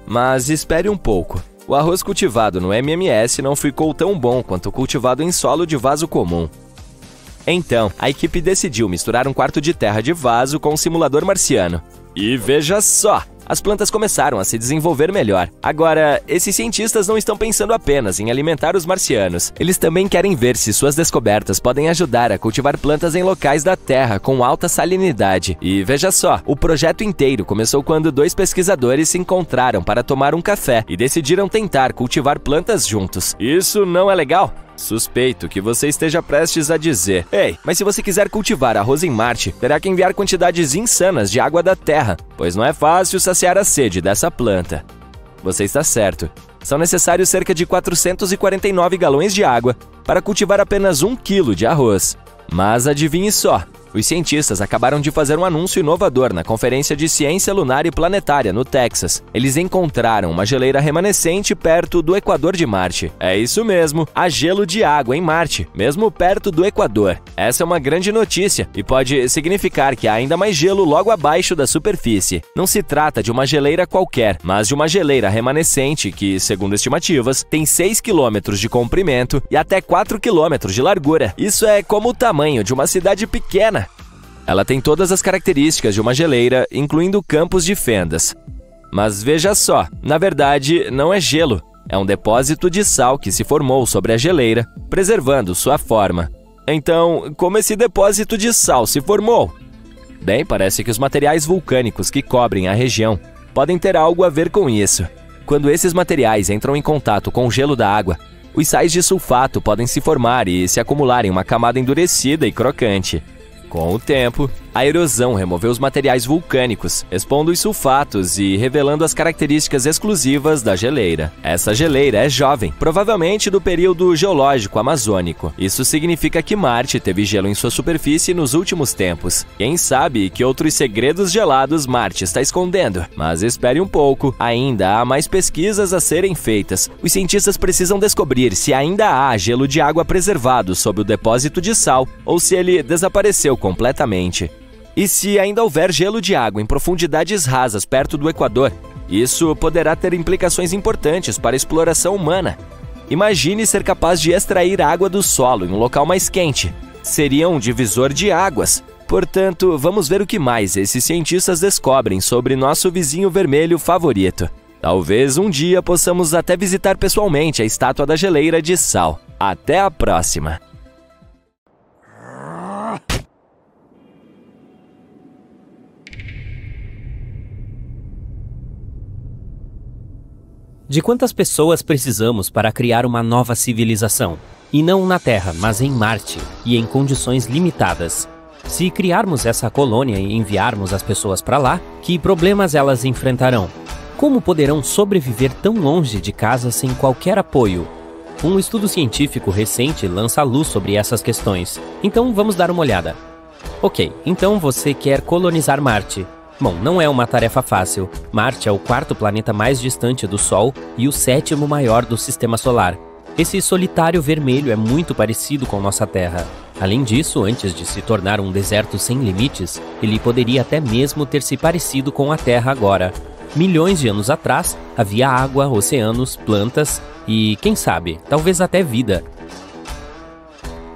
Mas espere um pouco. O arroz cultivado no MMS não ficou tão bom quanto o cultivado em solo de vaso comum. Então, a equipe decidiu misturar 1/4 de terra de vaso com um simulador marciano. E veja só! As plantas começaram a se desenvolver melhor. Agora, esses cientistas não estão pensando apenas em alimentar os marcianos. Eles também querem ver se suas descobertas podem ajudar a cultivar plantas em locais da Terra com alta salinidade. E veja só, o projeto inteiro começou quando 2 pesquisadores se encontraram para tomar um café e decidiram tentar cultivar plantas juntos. Isso não é legal? Suspeito que você esteja prestes a dizer: ei, mas se você quiser cultivar arroz em Marte, terá que enviar quantidades insanas de água da Terra, pois não é fácil saciar a sede dessa planta. Você está certo. São necessários cerca de 449 galões de água para cultivar apenas 1 quilo de arroz. Mas adivinhe só, os cientistas acabaram de fazer um anúncio inovador na Conferência de Ciência Lunar e Planetária, no Texas. Eles encontraram uma geleira remanescente perto do Equador de Marte. É isso mesmo, há gelo de água em Marte, mesmo perto do Equador. Essa é uma grande notícia e pode significar que há ainda mais gelo logo abaixo da superfície. Não se trata de uma geleira qualquer, mas de uma geleira remanescente que, segundo estimativas, tem 6 km de comprimento e até 4 km de largura. Isso é como o tamanho de uma cidade pequena. Ela tem todas as características de uma geleira, incluindo campos de fendas. Mas veja só, na verdade, não é gelo. É um depósito de sal que se formou sobre a geleira, preservando sua forma. Então, como esse depósito de sal se formou? Bem, parece que os materiais vulcânicos que cobrem a região podem ter algo a ver com isso. Quando esses materiais entram em contato com o gelo da água, os sais de sulfato podem se formar e se acumular em uma camada endurecida e crocante. Com o tempo, a erosão removeu os materiais vulcânicos, expondo os sulfatos e revelando as características exclusivas da geleira. Essa geleira é jovem, provavelmente do período geológico amazônico. Isso significa que Marte teve gelo em sua superfície nos últimos tempos. Quem sabe que outros segredos gelados Marte está escondendo? Mas espere um pouco, ainda há mais pesquisas a serem feitas. Os cientistas precisam descobrir se ainda há gelo de água preservado sob o depósito de sal ou se ele desapareceu completamente. E se ainda houver gelo de água em profundidades rasas perto do Equador, isso poderá ter implicações importantes para a exploração humana. Imagine ser capaz de extrair água do solo em um local mais quente. Seria um divisor de águas. Portanto, vamos ver o que mais esses cientistas descobrem sobre nosso vizinho vermelho favorito. Talvez um dia possamos até visitar pessoalmente a estátua da geleira de sal. Até a próxima! De quantas pessoas precisamos para criar uma nova civilização? E não na Terra, mas em Marte, e em condições limitadas. Se criarmos essa colônia e enviarmos as pessoas para lá, que problemas elas enfrentarão? Como poderão sobreviver tão longe de casa sem qualquer apoio? Um estudo científico recente lança luz sobre essas questões. Então vamos dar uma olhada. Ok, então você quer colonizar Marte. Bom, não é uma tarefa fácil. Marte é o 4º planeta mais distante do Sol e o 7º maior do Sistema Solar. Esse solitário vermelho é muito parecido com nossa Terra. Além disso, antes de se tornar um deserto sem limites, ele poderia até mesmo ter se parecido com a Terra agora. Milhões de anos atrás, havia água, oceanos, plantas e, quem sabe, talvez até vida.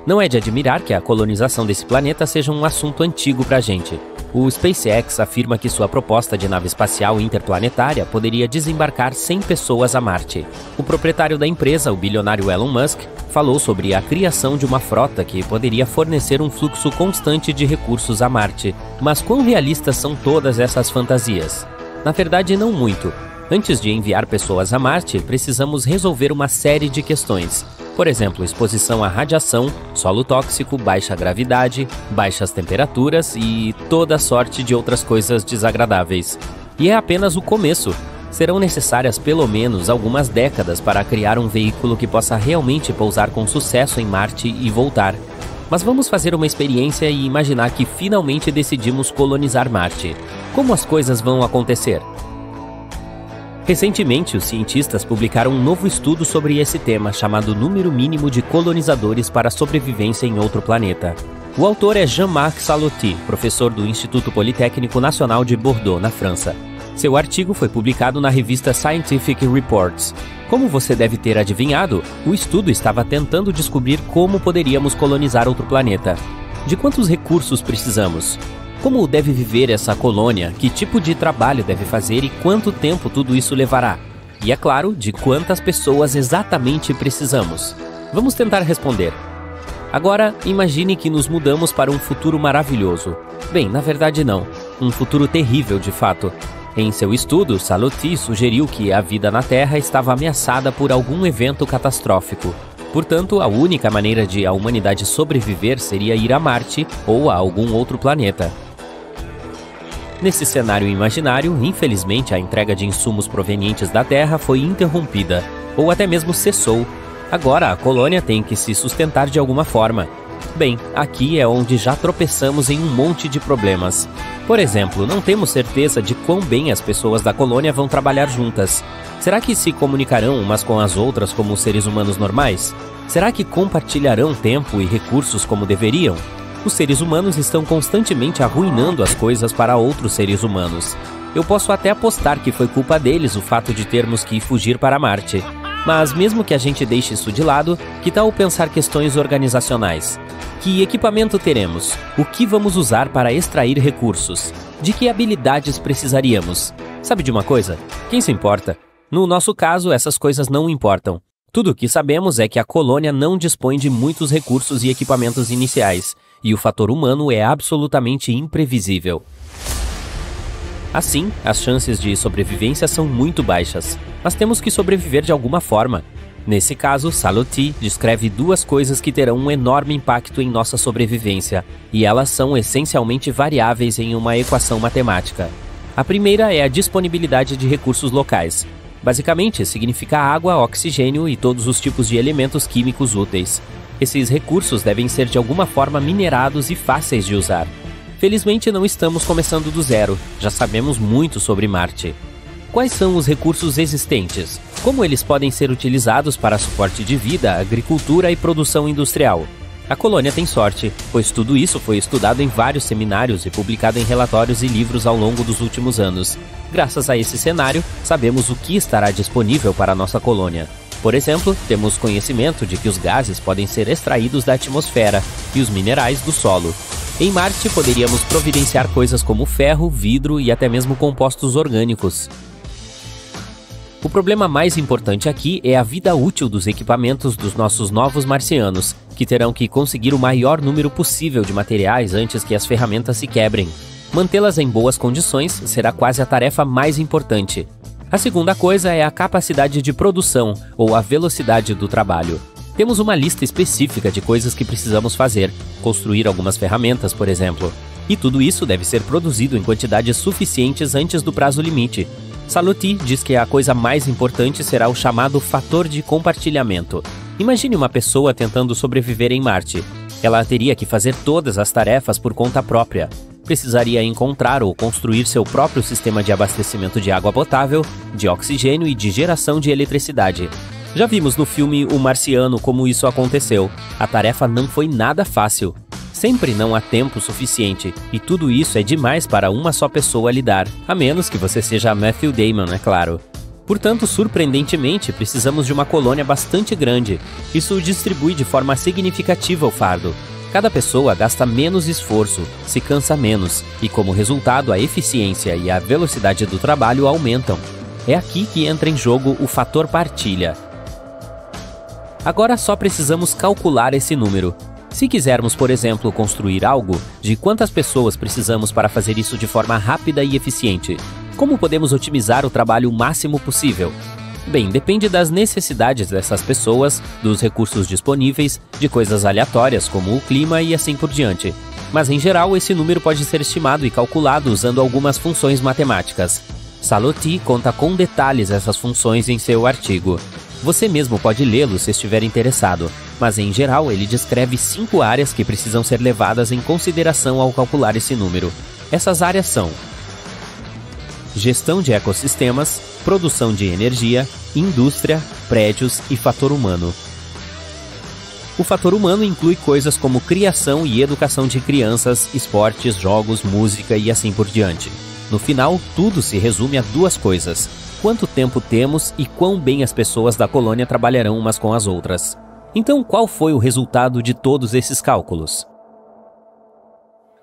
Não é de admirar que a colonização desse planeta seja um assunto antigo pra gente. O SpaceX afirma que sua proposta de nave espacial interplanetária poderia desembarcar 100 pessoas a Marte. O proprietário da empresa, o bilionário Elon Musk, falou sobre a criação de uma frota que poderia fornecer um fluxo constante de recursos a Marte. Mas quão realistas são todas essas fantasias? Na verdade, não muito. Antes de enviar pessoas a Marte, precisamos resolver uma série de questões. Por exemplo, exposição à radiação, solo tóxico, baixa gravidade, baixas temperaturas e toda sorte de outras coisas desagradáveis. E é apenas o começo. Serão necessárias pelo menos algumas décadas para criar um veículo que possa realmente pousar com sucesso em Marte e voltar. Mas vamos fazer uma experiência e imaginar que finalmente decidimos colonizar Marte. Como as coisas vão acontecer? Recentemente, os cientistas publicaram um novo estudo sobre esse tema, chamado Número Mínimo de Colonizadores para a Sobrevivência em Outro Planeta. O autor é Jean-Marc Salotti, professor do Instituto Politécnico Nacional de Bordeaux, na França. Seu artigo foi publicado na revista Scientific Reports. Como você deve ter adivinhado, o estudo estava tentando descobrir como poderíamos colonizar outro planeta. De quantos recursos precisamos? Como deve viver essa colônia? Que tipo de trabalho deve fazer e quanto tempo tudo isso levará? E é claro, de quantas pessoas exatamente precisamos? Vamos tentar responder. Agora, imagine que nos mudamos para um futuro maravilhoso. Bem, na verdade não. Um futuro terrível, de fato. Em seu estudo, Salotti sugeriu que a vida na Terra estava ameaçada por algum evento catastrófico. Portanto, a única maneira de a humanidade sobreviver seria ir a Marte ou a algum outro planeta. Nesse cenário imaginário, infelizmente a entrega de insumos provenientes da Terra foi interrompida, ou até mesmo cessou. Agora a colônia tem que se sustentar de alguma forma. Bem, aqui é onde já tropeçamos em um monte de problemas. Por exemplo, não temos certeza de quão bem as pessoas da colônia vão trabalhar juntas. Será que se comunicarão umas com as outras como seres humanos normais? Será que compartilharão tempo e recursos como deveriam? Os seres humanos estão constantemente arruinando as coisas para outros seres humanos. Eu posso até apostar que foi culpa deles o fato de termos que fugir para Marte. Mas mesmo que a gente deixe isso de lado, que tal pensar questões organizacionais? Que equipamento teremos? O que vamos usar para extrair recursos? De que habilidades precisaríamos? Sabe de uma coisa? Quem se importa? No nosso caso, essas coisas não importam. Tudo o que sabemos é que a colônia não dispõe de muitos recursos e equipamentos iniciais, e o fator humano é absolutamente imprevisível. Assim, as chances de sobrevivência são muito baixas, mas temos que sobreviver de alguma forma. Nesse caso, Salotti descreve duas coisas que terão um enorme impacto em nossa sobrevivência, e elas são essencialmente variáveis em uma equação matemática. A primeira é a disponibilidade de recursos locais. Basicamente, significa água, oxigênio e todos os tipos de elementos químicos úteis. Esses recursos devem ser de alguma forma minerados e fáceis de usar. Felizmente não estamos começando do zero, já sabemos muito sobre Marte. Quais são os recursos existentes? Como eles podem ser utilizados para suporte de vida, agricultura e produção industrial? A colônia tem sorte, pois tudo isso foi estudado em vários seminários e publicado em relatórios e livros ao longo dos últimos anos. Graças a esse cenário, sabemos o que estará disponível para a nossa colônia. Por exemplo, temos conhecimento de que os gases podem ser extraídos da atmosfera e os minerais do solo. Em Marte, poderíamos providenciar coisas como ferro, vidro e até mesmo compostos orgânicos. O problema mais importante aqui é a vida útil dos equipamentos dos nossos novos marcianos, que terão que conseguir o maior número possível de materiais antes que as ferramentas se quebrem. Mantê-las em boas condições será quase a tarefa mais importante. A segunda coisa é a capacidade de produção, ou a velocidade do trabalho. Temos uma lista específica de coisas que precisamos fazer, construir algumas ferramentas, por exemplo. E tudo isso deve ser produzido em quantidades suficientes antes do prazo limite. Saluti diz que a coisa mais importante será o chamado fator de compartilhamento. Imagine uma pessoa tentando sobreviver em Marte. Ela teria que fazer todas as tarefas por conta própria. Precisaria encontrar ou construir seu próprio sistema de abastecimento de água potável, de oxigênio e de geração de eletricidade. Já vimos no filme O Marciano como isso aconteceu. A tarefa não foi nada fácil. Sempre não há tempo suficiente, e tudo isso é demais para uma só pessoa lidar, a menos que você seja Matthew Damon, é claro. Portanto, surpreendentemente, precisamos de uma colônia bastante grande. Isso distribui de forma significativa o fardo. Cada pessoa gasta menos esforço, se cansa menos, e como resultado a eficiência e a velocidade do trabalho aumentam. É aqui que entra em jogo o fator partilha. Agora só precisamos calcular esse número. Se quisermos, por exemplo, construir algo, de quantas pessoas precisamos para fazer isso de forma rápida e eficiente? Como podemos otimizar o trabalho o máximo possível? Bem, depende das necessidades dessas pessoas, dos recursos disponíveis, de coisas aleatórias como o clima e assim por diante. Mas em geral, esse número pode ser estimado e calculado usando algumas funções matemáticas. Saluti conta com detalhes essas funções em seu artigo. Você mesmo pode lê-lo se estiver interessado, mas em geral ele descreve 5 áreas que precisam ser levadas em consideração ao calcular esse número. Essas áreas são: gestão de ecossistemas, produção de energia, indústria, prédios e fator humano. O fator humano inclui coisas como criação e educação de crianças, esportes, jogos, música e assim por diante. No final, tudo se resume a 2 coisas: quanto tempo temos e quão bem as pessoas da colônia trabalharão umas com as outras. Então, qual foi o resultado de todos esses cálculos?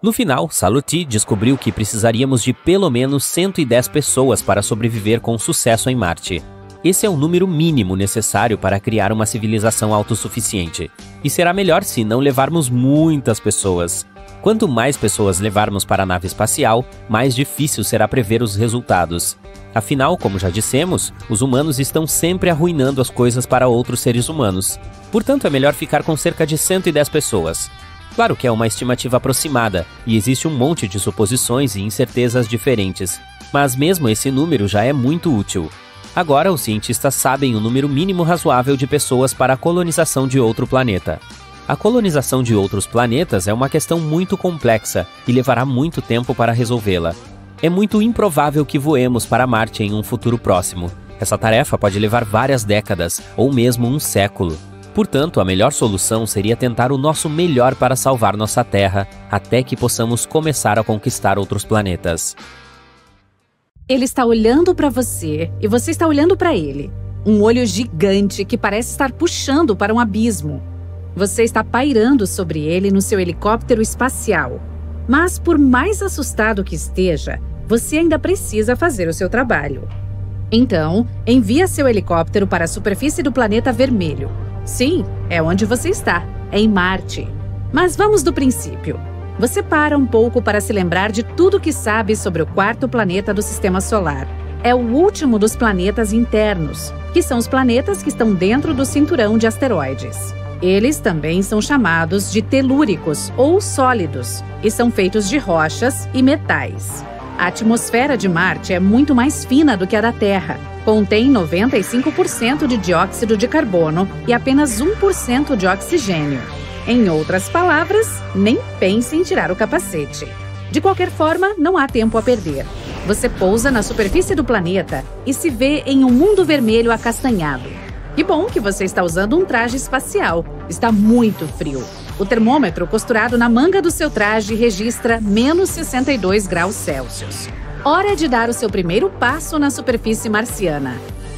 No final, Saluti descobriu que precisaríamos de pelo menos 110 pessoas para sobreviver com sucesso em Marte. Esse é o número mínimo necessário para criar uma civilização autossuficiente. E será melhor se não levarmos muitas pessoas. Quanto mais pessoas levarmos para a nave espacial, mais difícil será prever os resultados. Afinal, como já dissemos, os humanos estão sempre arruinando as coisas para outros seres humanos. Portanto, é melhor ficar com cerca de 110 pessoas. Claro que é uma estimativa aproximada, e existe um monte de suposições e incertezas diferentes. Mas mesmo esse número já é muito útil. Agora, os cientistas sabem o número mínimo razoável de pessoas para a colonização de outro planeta. A colonização de outros planetas é uma questão muito complexa e levará muito tempo para resolvê-la. É muito improvável que voemos para Marte em um futuro próximo. Essa tarefa pode levar várias décadas, ou mesmo um século. Portanto, a melhor solução seria tentar o nosso melhor para salvar nossa Terra, até que possamos começar a conquistar outros planetas. Ele está olhando para você e você está olhando para ele. Um olho gigante que parece estar puxando para um abismo. Você está pairando sobre ele no seu helicóptero espacial. Mas por mais assustado que esteja, você ainda precisa fazer o seu trabalho. Então, envia seu helicóptero para a superfície do planeta vermelho. Sim, é onde você está, é em Marte. Mas vamos do princípio. Você para um pouco para se lembrar de tudo que sabe sobre o 4º planeta do Sistema Solar. É o último dos planetas internos, que são os planetas que estão dentro do cinturão de asteroides. Eles também são chamados de telúricos ou sólidos e são feitos de rochas e metais. A atmosfera de Marte é muito mais fina do que a da Terra. Contém 95% de dióxido de carbono e apenas 1% de oxigênio. Em outras palavras, nem pense em tirar o capacete. De qualquer forma, não há tempo a perder. Você pousa na superfície do planeta e se vê em um mundo vermelho acastanhado. Que bom que você está usando um traje espacial. Está muito frio. O termômetro costurado na manga do seu traje registra menos 62 graus Celsius. Hora de dar o seu primeiro passo na superfície marciana.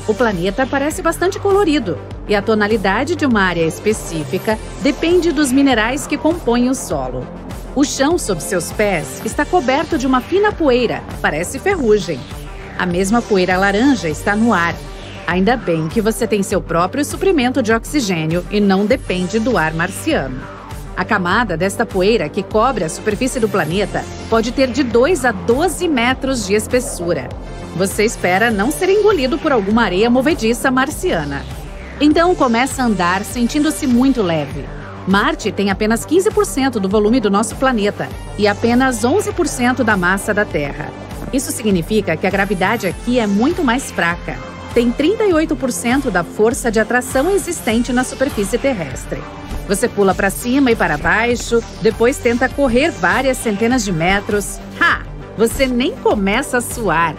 O planeta parece bastante colorido, e a tonalidade de uma área específica depende dos minerais que compõem o solo. O chão sob seus pés está coberto de uma fina poeira, parece ferrugem. A mesma poeira laranja está no ar. Ainda bem que você tem seu próprio suprimento de oxigênio e não depende do ar marciano. A camada desta poeira que cobre a superfície do planeta pode ter de 2 a 12 metros de espessura. Você espera não ser engolido por alguma areia movediça marciana. Então começa a andar sentindo-se muito leve. Marte tem apenas 15% do volume do nosso planeta e apenas 11% da massa da Terra. Isso significa que a gravidade aqui é muito mais fraca. Tem 38% da força de atração existente na superfície terrestre. Você pula para cima e para baixo, depois tenta correr várias centenas de metros. Você nem começa a suar.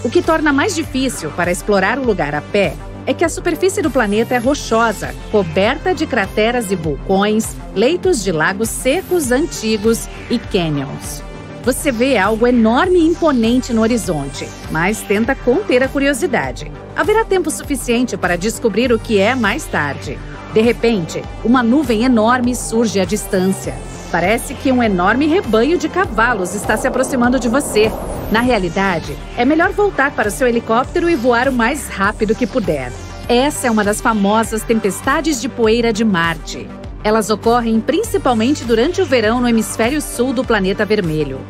O que torna mais difícil para explorar o lugar a pé é que a superfície do planeta é rochosa, coberta de crateras e vulcões, leitos de lagos secos antigos e cânions. Você vê algo enorme e imponente no horizonte, mas tenta conter a curiosidade. Haverá tempo suficiente para descobrir o que é mais tarde. De repente, uma nuvem enorme surge à distância. Parece que um enorme rebanho de cavalos está se aproximando de você. Na realidade, é melhor voltar para o seu helicóptero e voar o mais rápido que puder. Essa é uma das famosas tempestades de poeira de Marte. Elas ocorrem principalmente durante o verão no hemisfério sul do planeta vermelho.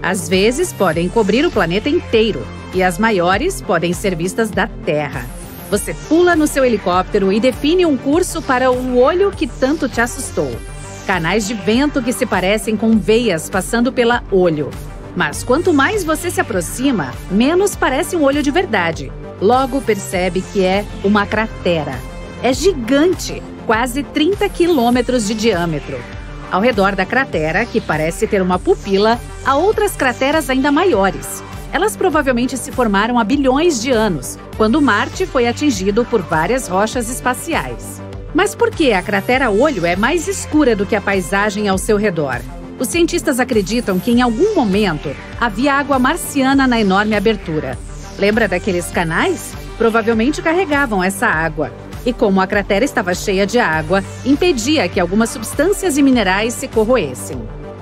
Às vezes, podem cobrir o planeta inteiro, e as maiores podem ser vistas da Terra. Você pula no seu helicóptero e define um curso para o olho que tanto te assustou. Canais de vento que se parecem com veias passando pela olho. Mas quanto mais você se aproxima, menos parece um olho de verdade. Logo percebe que é uma cratera. É gigante, quase 30 quilômetros de diâmetro. Ao redor da cratera, que parece ter uma pupila, há outras crateras ainda maiores. Elas provavelmente se formaram há bilhões de anos, quando Marte foi atingido por várias rochas espaciais. Mas por que a cratera olho é mais escura do que a paisagem ao seu redor? Os cientistas acreditam que em algum momento havia água marciana na enorme abertura. Lembra daqueles canais? Provavelmente carregavam essa água. E como a cratera estava cheia de água, impedia que algumas substâncias e minerais se corroessem.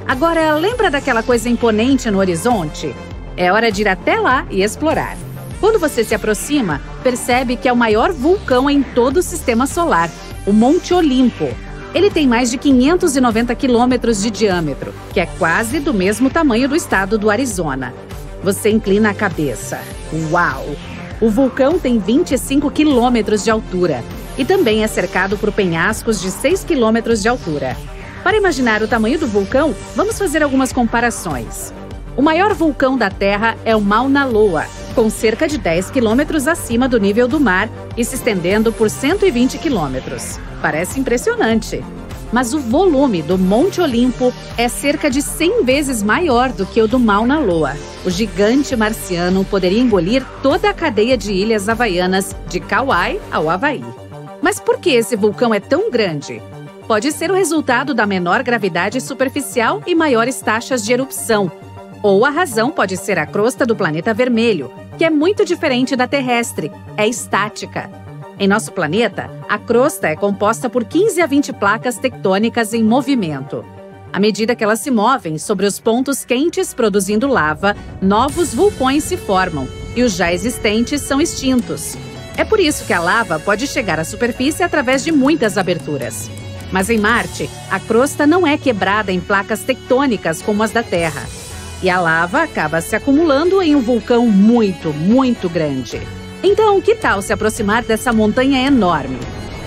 Agora, lembra daquela coisa imponente no horizonte? É hora de ir até lá e explorar. Quando você se aproxima, percebe que é o maior vulcão em todo o sistema solar, o Monte Olimpo. Ele tem mais de 590 quilômetros de diâmetro, que é quase do mesmo tamanho do estado do Arizona. Você inclina a cabeça. Uau! O vulcão tem 25 quilômetros de altura e também é cercado por penhascos de 6 quilômetros de altura. Para imaginar o tamanho do vulcão, vamos fazer algumas comparações. O maior vulcão da Terra é o Mauna Loa, com cerca de 10 quilômetros acima do nível do mar e se estendendo por 120 quilômetros. Parece impressionante. Mas o volume do Monte Olimpo é cerca de 100 vezes maior do que o do Mauna Loa. O gigante marciano poderia engolir toda a cadeia de ilhas havaianas, de Kauai ao Havaí. Mas por que esse vulcão é tão grande? Pode ser o resultado da menor gravidade superficial e maiores taxas de erupção. Ou a razão pode ser a crosta do planeta vermelho, que é muito diferente da terrestre, é estática. Em nosso planeta, a crosta é composta por 15 a 20 placas tectônicas em movimento. À medida que elas se movem sobre os pontos quentes produzindo lava, novos vulcões se formam e os já existentes são extintos. É por isso que a lava pode chegar à superfície através de muitas aberturas. Mas em Marte, a crosta não é quebrada em placas tectônicas como as da Terra. E a lava acaba se acumulando em um vulcão muito, muito grande. Então, que tal se aproximar dessa montanha enorme?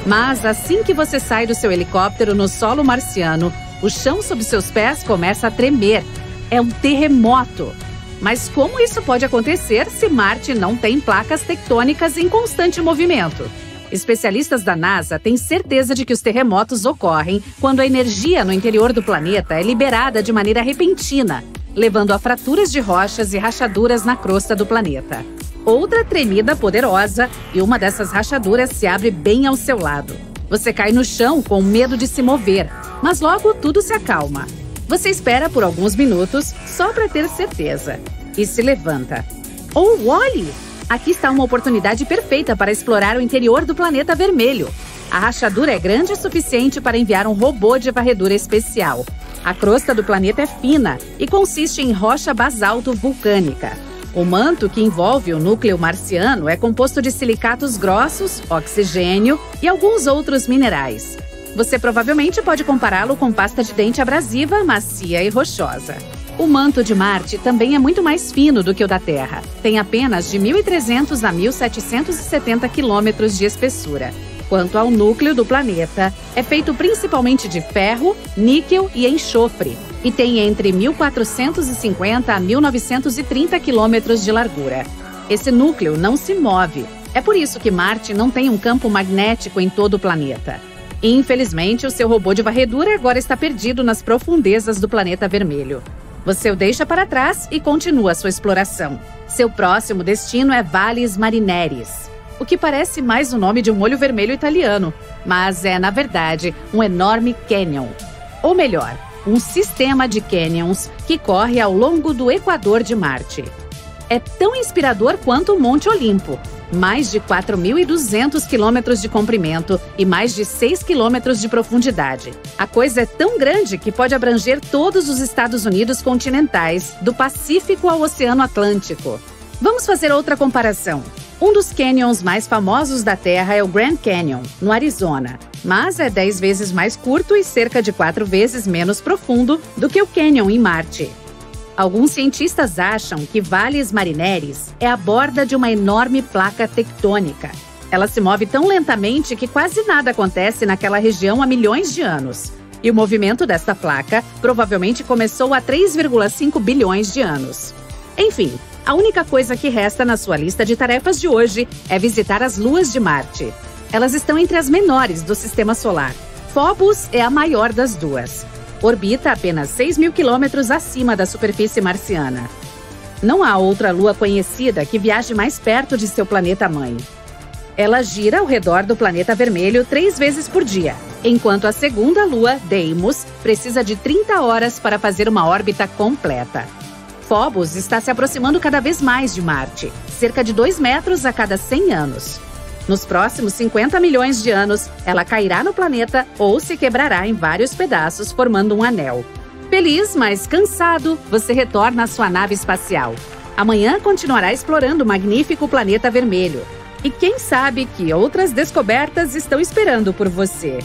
Mas assim que você sai do seu helicóptero no solo marciano, o chão sob seus pés começa a tremer. É um terremoto. Mas como isso pode acontecer se Marte não tem placas tectônicas em constante movimento? Especialistas da NASA têm certeza de que os terremotos ocorrem quando a energia no interior do planeta é liberada de maneira repentina, levando a fraturas de rochas e rachaduras na crosta do planeta. Outra tremida poderosa e uma dessas rachaduras se abre bem ao seu lado. Você cai no chão com medo de se mover. Mas logo tudo se acalma. Você espera por alguns minutos só para ter certeza e se levanta. Oh, olhe! Aqui está uma oportunidade perfeita para explorar o interior do planeta vermelho. A rachadura é grande o suficiente para enviar um robô de varredura especial. A crosta do planeta é fina e consiste em rocha basalto vulcânica. O manto que envolve o núcleo marciano é composto de silicatos grossos, oxigênio e alguns outros minerais. Você provavelmente pode compará-lo com pasta de dente abrasiva, macia e rochosa. O manto de Marte também é muito mais fino do que o da Terra. Tem apenas de 1.300 a 1.770 quilômetros de espessura. Quanto ao núcleo do planeta, é feito principalmente de ferro, níquel e enxofre, e tem entre 1.450 a 1.930 quilômetros de largura. Esse núcleo não se move. É por isso que Marte não tem um campo magnético em todo o planeta. Infelizmente, o seu robô de varredura agora está perdido nas profundezas do planeta vermelho. Você o deixa para trás e continua sua exploração. Seu próximo destino é Valles Marineris, o que parece mais o nome de um olho vermelho italiano, mas é, na verdade, um enorme cânion. Ou melhor, um sistema de cânions que corre ao longo do equador de Marte. É tão inspirador quanto o Monte Olimpo, mais de 4.200 quilômetros de comprimento e mais de 6 quilômetros de profundidade. A coisa é tão grande que pode abranger todos os Estados Unidos continentais, do Pacífico ao Oceano Atlântico. Vamos fazer outra comparação. Um dos canyons mais famosos da Terra é o Grand Canyon, no Arizona, mas é 10 vezes mais curto e cerca de 4 vezes menos profundo do que o Canyon em Marte. Alguns cientistas acham que Valles Marineris é a borda de uma enorme placa tectônica. Ela se move tão lentamente que quase nada acontece naquela região há milhões de anos. E o movimento desta placa provavelmente começou há 3,5 bilhões de anos. Enfim, a única coisa que resta na sua lista de tarefas de hoje é visitar as luas de Marte. Elas estão entre as menores do Sistema Solar. Phobos é a maior das duas. Orbita apenas 6.000 quilômetros acima da superfície marciana. Não há outra lua conhecida que viaje mais perto de seu planeta-mãe. Ela gira ao redor do planeta vermelho 3 vezes por dia, enquanto a segunda lua, Deimos, precisa de 30 horas para fazer uma órbita completa. Phobos está se aproximando cada vez mais de Marte, cerca de 2 metros a cada 100 anos. Nos próximos 50 milhões de anos, ela cairá no planeta ou se quebrará em vários pedaços, formando um anel. Feliz, mas cansado, você retorna à sua nave espacial. Amanhã continuará explorando o magnífico planeta vermelho. E quem sabe que outras descobertas estão esperando por você.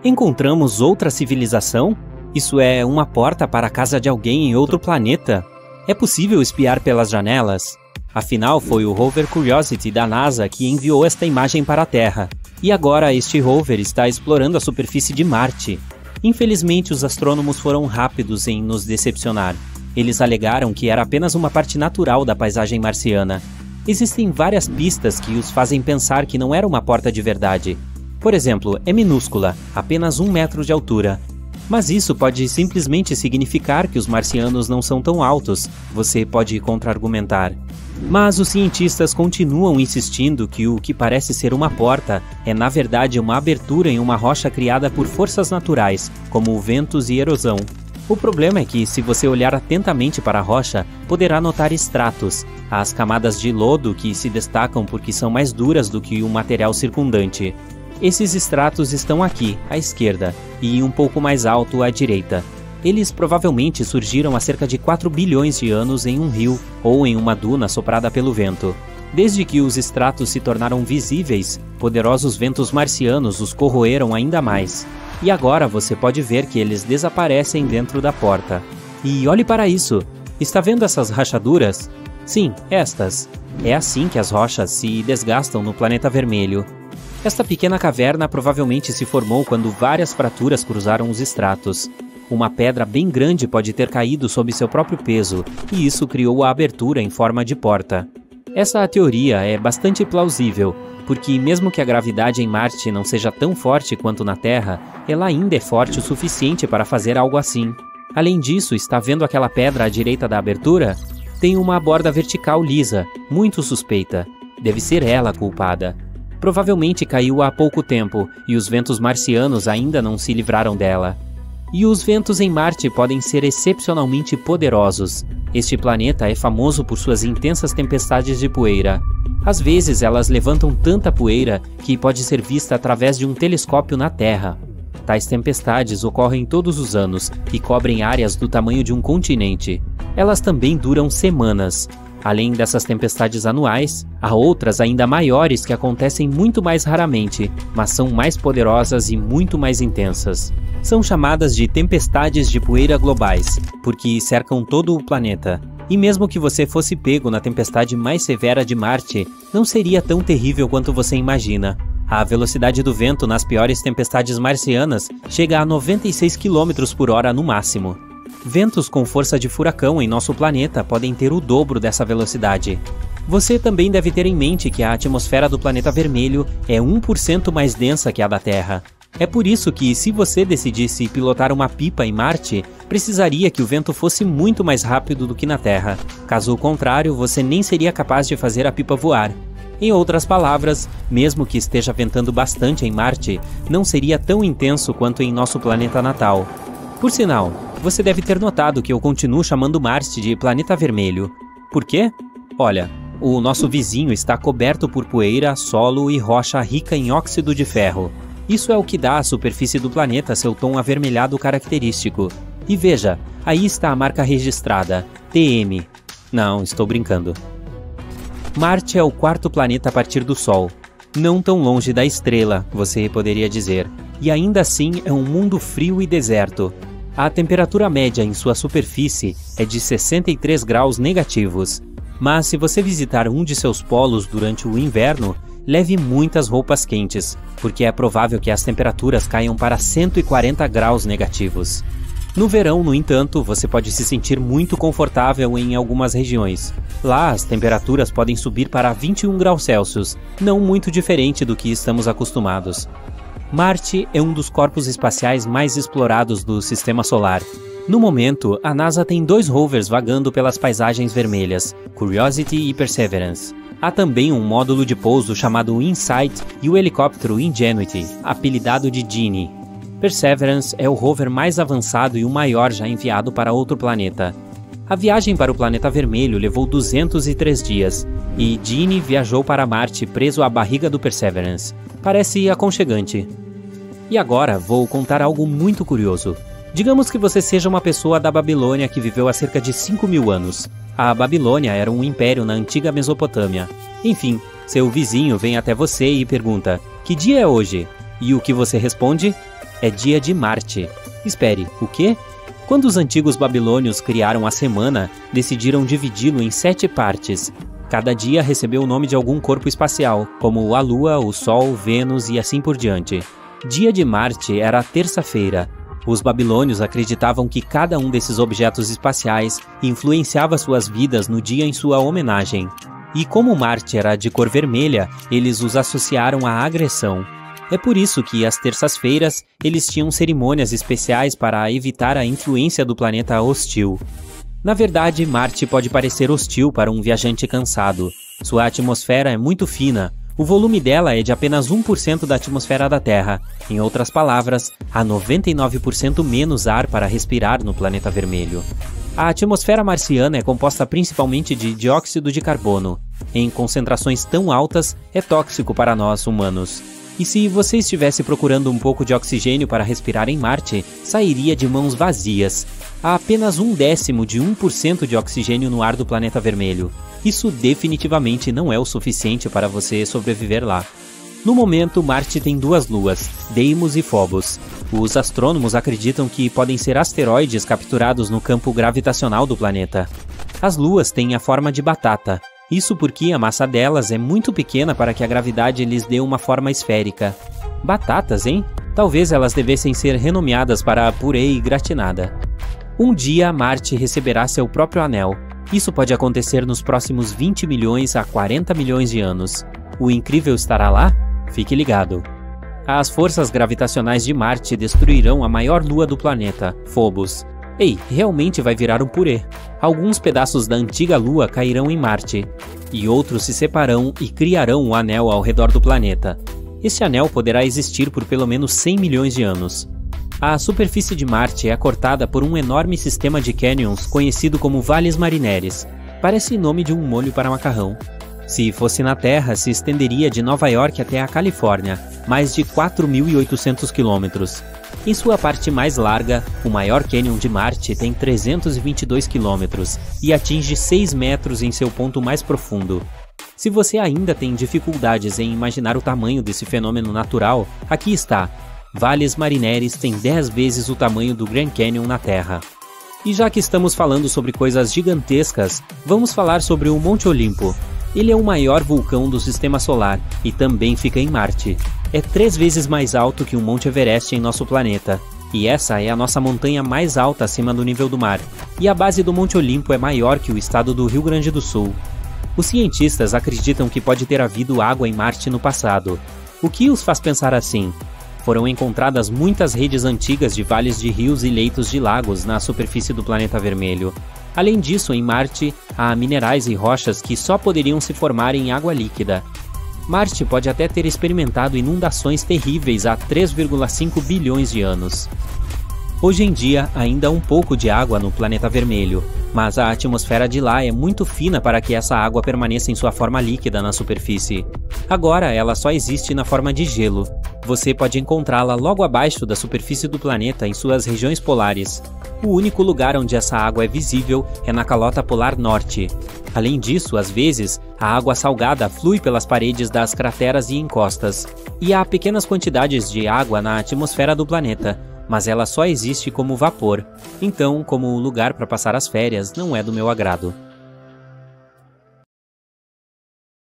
Encontramos outra civilização? Isso é uma porta para a casa de alguém em outro planeta? É possível espiar pelas janelas? Afinal, foi o rover Curiosity da NASA que enviou esta imagem para a Terra. E agora este rover está explorando a superfície de Marte. Infelizmente, os astrônomos foram rápidos em nos decepcionar. Eles alegaram que era apenas uma parte natural da paisagem marciana. Existem várias pistas que os fazem pensar que não era uma porta de verdade. Por exemplo, é minúscula, apenas 1 metro de altura. Mas isso pode simplesmente significar que os marcianos não são tão altos, você pode contra-argumentar. Mas os cientistas continuam insistindo que o que parece ser uma porta é na verdade uma abertura em uma rocha criada por forças naturais, como ventos e erosão. O problema é que, se você olhar atentamente para a rocha, poderá notar estratos, as camadas de lodo que se destacam porque são mais duras do que o material circundante. Esses estratos estão aqui, à esquerda, e um pouco mais alto à direita. Eles provavelmente surgiram há cerca de 4 bilhões de anos em um rio ou em uma duna soprada pelo vento. Desde que os estratos se tornaram visíveis, poderosos ventos marcianos os corroeram ainda mais. E agora você pode ver que eles desaparecem dentro da porta. E olhe para isso! Está vendo essas rachaduras? Sim, estas. É assim que as rochas se desgastam no planeta vermelho. Esta pequena caverna provavelmente se formou quando várias fraturas cruzaram os estratos. Uma pedra bem grande pode ter caído sob seu próprio peso, e isso criou a abertura em forma de porta. Essa teoria é bastante plausível, porque mesmo que a gravidade em Marte não seja tão forte quanto na Terra, ela ainda é forte o suficiente para fazer algo assim. Além disso, está vendo aquela pedra à direita da abertura? Tem uma borda vertical lisa, muito suspeita. Deve ser ela a culpada. Provavelmente caiu há pouco tempo e os ventos marcianos ainda não se livraram dela. E os ventos em Marte podem ser excepcionalmente poderosos. Este planeta é famoso por suas intensas tempestades de poeira. Às vezes elas levantam tanta poeira que pode ser vista através de um telescópio na Terra. Tais tempestades ocorrem todos os anos e cobrem áreas do tamanho de um continente. Elas também duram semanas. Além dessas tempestades anuais, há outras ainda maiores que acontecem muito mais raramente, mas são mais poderosas e muito mais intensas. São chamadas de tempestades de poeira globais, porque cercam todo o planeta. E mesmo que você fosse pego na tempestade mais severa de Marte, não seria tão terrível quanto você imagina. A velocidade do vento nas piores tempestades marcianas chega a 96 km por hora no máximo. Ventos com força de furacão em nosso planeta podem ter o dobro dessa velocidade. Você também deve ter em mente que a atmosfera do planeta vermelho é 1% mais densa que a da Terra. É por isso que, se você decidisse pilotar uma pipa em Marte, precisaria que o vento fosse muito mais rápido do que na Terra. Caso contrário, você nem seria capaz de fazer a pipa voar. Em outras palavras, mesmo que esteja ventando bastante em Marte, não seria tão intenso quanto em nosso planeta natal. Por sinal, você deve ter notado que eu continuo chamando Marte de planeta vermelho. Por quê? Olha, o nosso vizinho está coberto por poeira, solo e rocha rica em óxido de ferro. Isso é o que dá à superfície do planeta seu tom avermelhado característico. E veja, aí está a marca registrada, TM. Não, estou brincando. Marte é o quarto planeta a partir do Sol. Não tão longe da estrela, você poderia dizer. E ainda assim é um mundo frio e deserto. A temperatura média em sua superfície é de 63 graus negativos. Mas se você visitar um de seus polos durante o inverno, leve muitas roupas quentes, porque é provável que as temperaturas caiam para 140 graus negativos. No verão, no entanto, você pode se sentir muito confortável em algumas regiões. Lá, as temperaturas podem subir para 21 graus Celsius, não muito diferente do que estamos acostumados. Marte é um dos corpos espaciais mais explorados do Sistema Solar. No momento, a NASA tem 2 rovers vagando pelas paisagens vermelhas, Curiosity e Perseverance. Há também um módulo de pouso chamado InSight e o helicóptero Ingenuity, apelidado de Genie. Perseverance é o rover mais avançado e o maior já enviado para outro planeta. A viagem para o planeta vermelho levou 203 dias, e Genie viajou para Marte preso à barriga do Perseverance. Parece aconchegante. E agora vou contar algo muito curioso. Digamos que você seja uma pessoa da Babilônia que viveu há cerca de 5.000 anos. A Babilônia era um império na antiga Mesopotâmia. Enfim, seu vizinho vem até você e pergunta: que dia é hoje? E o que você responde? É dia de Marte. Espere, o quê? Quando os antigos babilônios criaram a semana, decidiram dividi-lo em 7 partes. Cada dia recebeu o nome de algum corpo espacial, como a Lua, o Sol, Vênus e assim por diante. Dia de Marte era a terça-feira. Os babilônios acreditavam que cada um desses objetos espaciais influenciava suas vidas no dia em sua homenagem. E como Marte era de cor vermelha, eles os associaram à agressão. É por isso que, às terças-feiras, eles tinham cerimônias especiais para evitar a influência do planeta hostil. Na verdade, Marte pode parecer hostil para um viajante cansado. Sua atmosfera é muito fina. O volume dela é de apenas 1% da atmosfera da Terra. Em outras palavras, há 99% menos ar para respirar no planeta vermelho. A atmosfera marciana é composta principalmente de dióxido de carbono. Em concentrações tão altas, é tóxico para nós humanos. E se você estivesse procurando um pouco de oxigênio para respirar em Marte, sairia de mãos vazias. Há apenas 1/10 de 1% de oxigênio no ar do planeta vermelho. Isso definitivamente não é o suficiente para você sobreviver lá. No momento, Marte tem 2 luas, Deimos e Phobos. Os astrônomos acreditam que podem ser asteroides capturados no campo gravitacional do planeta. As luas têm a forma de batata. Isso porque a massa delas é muito pequena para que a gravidade lhes dê uma forma esférica. Batatas, hein? Talvez elas devessem ser renomeadas para purê e gratinada. Um dia, Marte receberá seu próprio anel. Isso pode acontecer nos próximos 20 milhões a 40 milhões de anos. O incrível estará lá? Fique ligado. As forças gravitacionais de Marte destruirão a maior lua do planeta, Phobos. Ei, realmente vai virar um purê. Alguns pedaços da antiga Lua cairão em Marte, e outros se separarão e criarão um anel ao redor do planeta. Este anel poderá existir por pelo menos 100 milhões de anos. A superfície de Marte é cortada por um enorme sistema de cânions conhecido como Vales Marineris. Parece nome de um molho para macarrão. Se fosse na Terra, se estenderia de Nova York até a Califórnia, mais de 4.800 quilômetros. Em sua parte mais larga, o maior cânion de Marte tem 322 quilômetros e atinge 6 metros em seu ponto mais profundo. Se você ainda tem dificuldades em imaginar o tamanho desse fenômeno natural, aqui está. Vales Marineris tem 10 vezes o tamanho do Grand Canyon na Terra. E já que estamos falando sobre coisas gigantescas, vamos falar sobre o Monte Olimpo. Ele é o maior vulcão do Sistema Solar e também fica em Marte. É 3 vezes mais alto que o Monte Everest em nosso planeta. E essa é a nossa montanha mais alta acima do nível do mar. E a base do Monte Olimpo é maior que o estado do Rio Grande do Sul. Os cientistas acreditam que pode ter havido água em Marte no passado. O que os faz pensar assim? Foram encontradas muitas redes antigas de vales de rios e leitos de lagos na superfície do planeta vermelho. Além disso, em Marte, há minerais e rochas que só poderiam se formar em água líquida. Marte pode até ter experimentado inundações terríveis há 3,5 bilhões de anos. Hoje em dia, ainda há um pouco de água no planeta vermelho, mas a atmosfera de lá é muito fina para que essa água permaneça em sua forma líquida na superfície. Agora, ela só existe na forma de gelo. Você pode encontrá-la logo abaixo da superfície do planeta em suas regiões polares. O único lugar onde essa água é visível é na calota polar norte. Além disso, às vezes, a água salgada flui pelas paredes das crateras e encostas. E há pequenas quantidades de água na atmosfera do planeta, mas ela só existe como vapor. Então, como lugar para passar as férias, não é do meu agrado.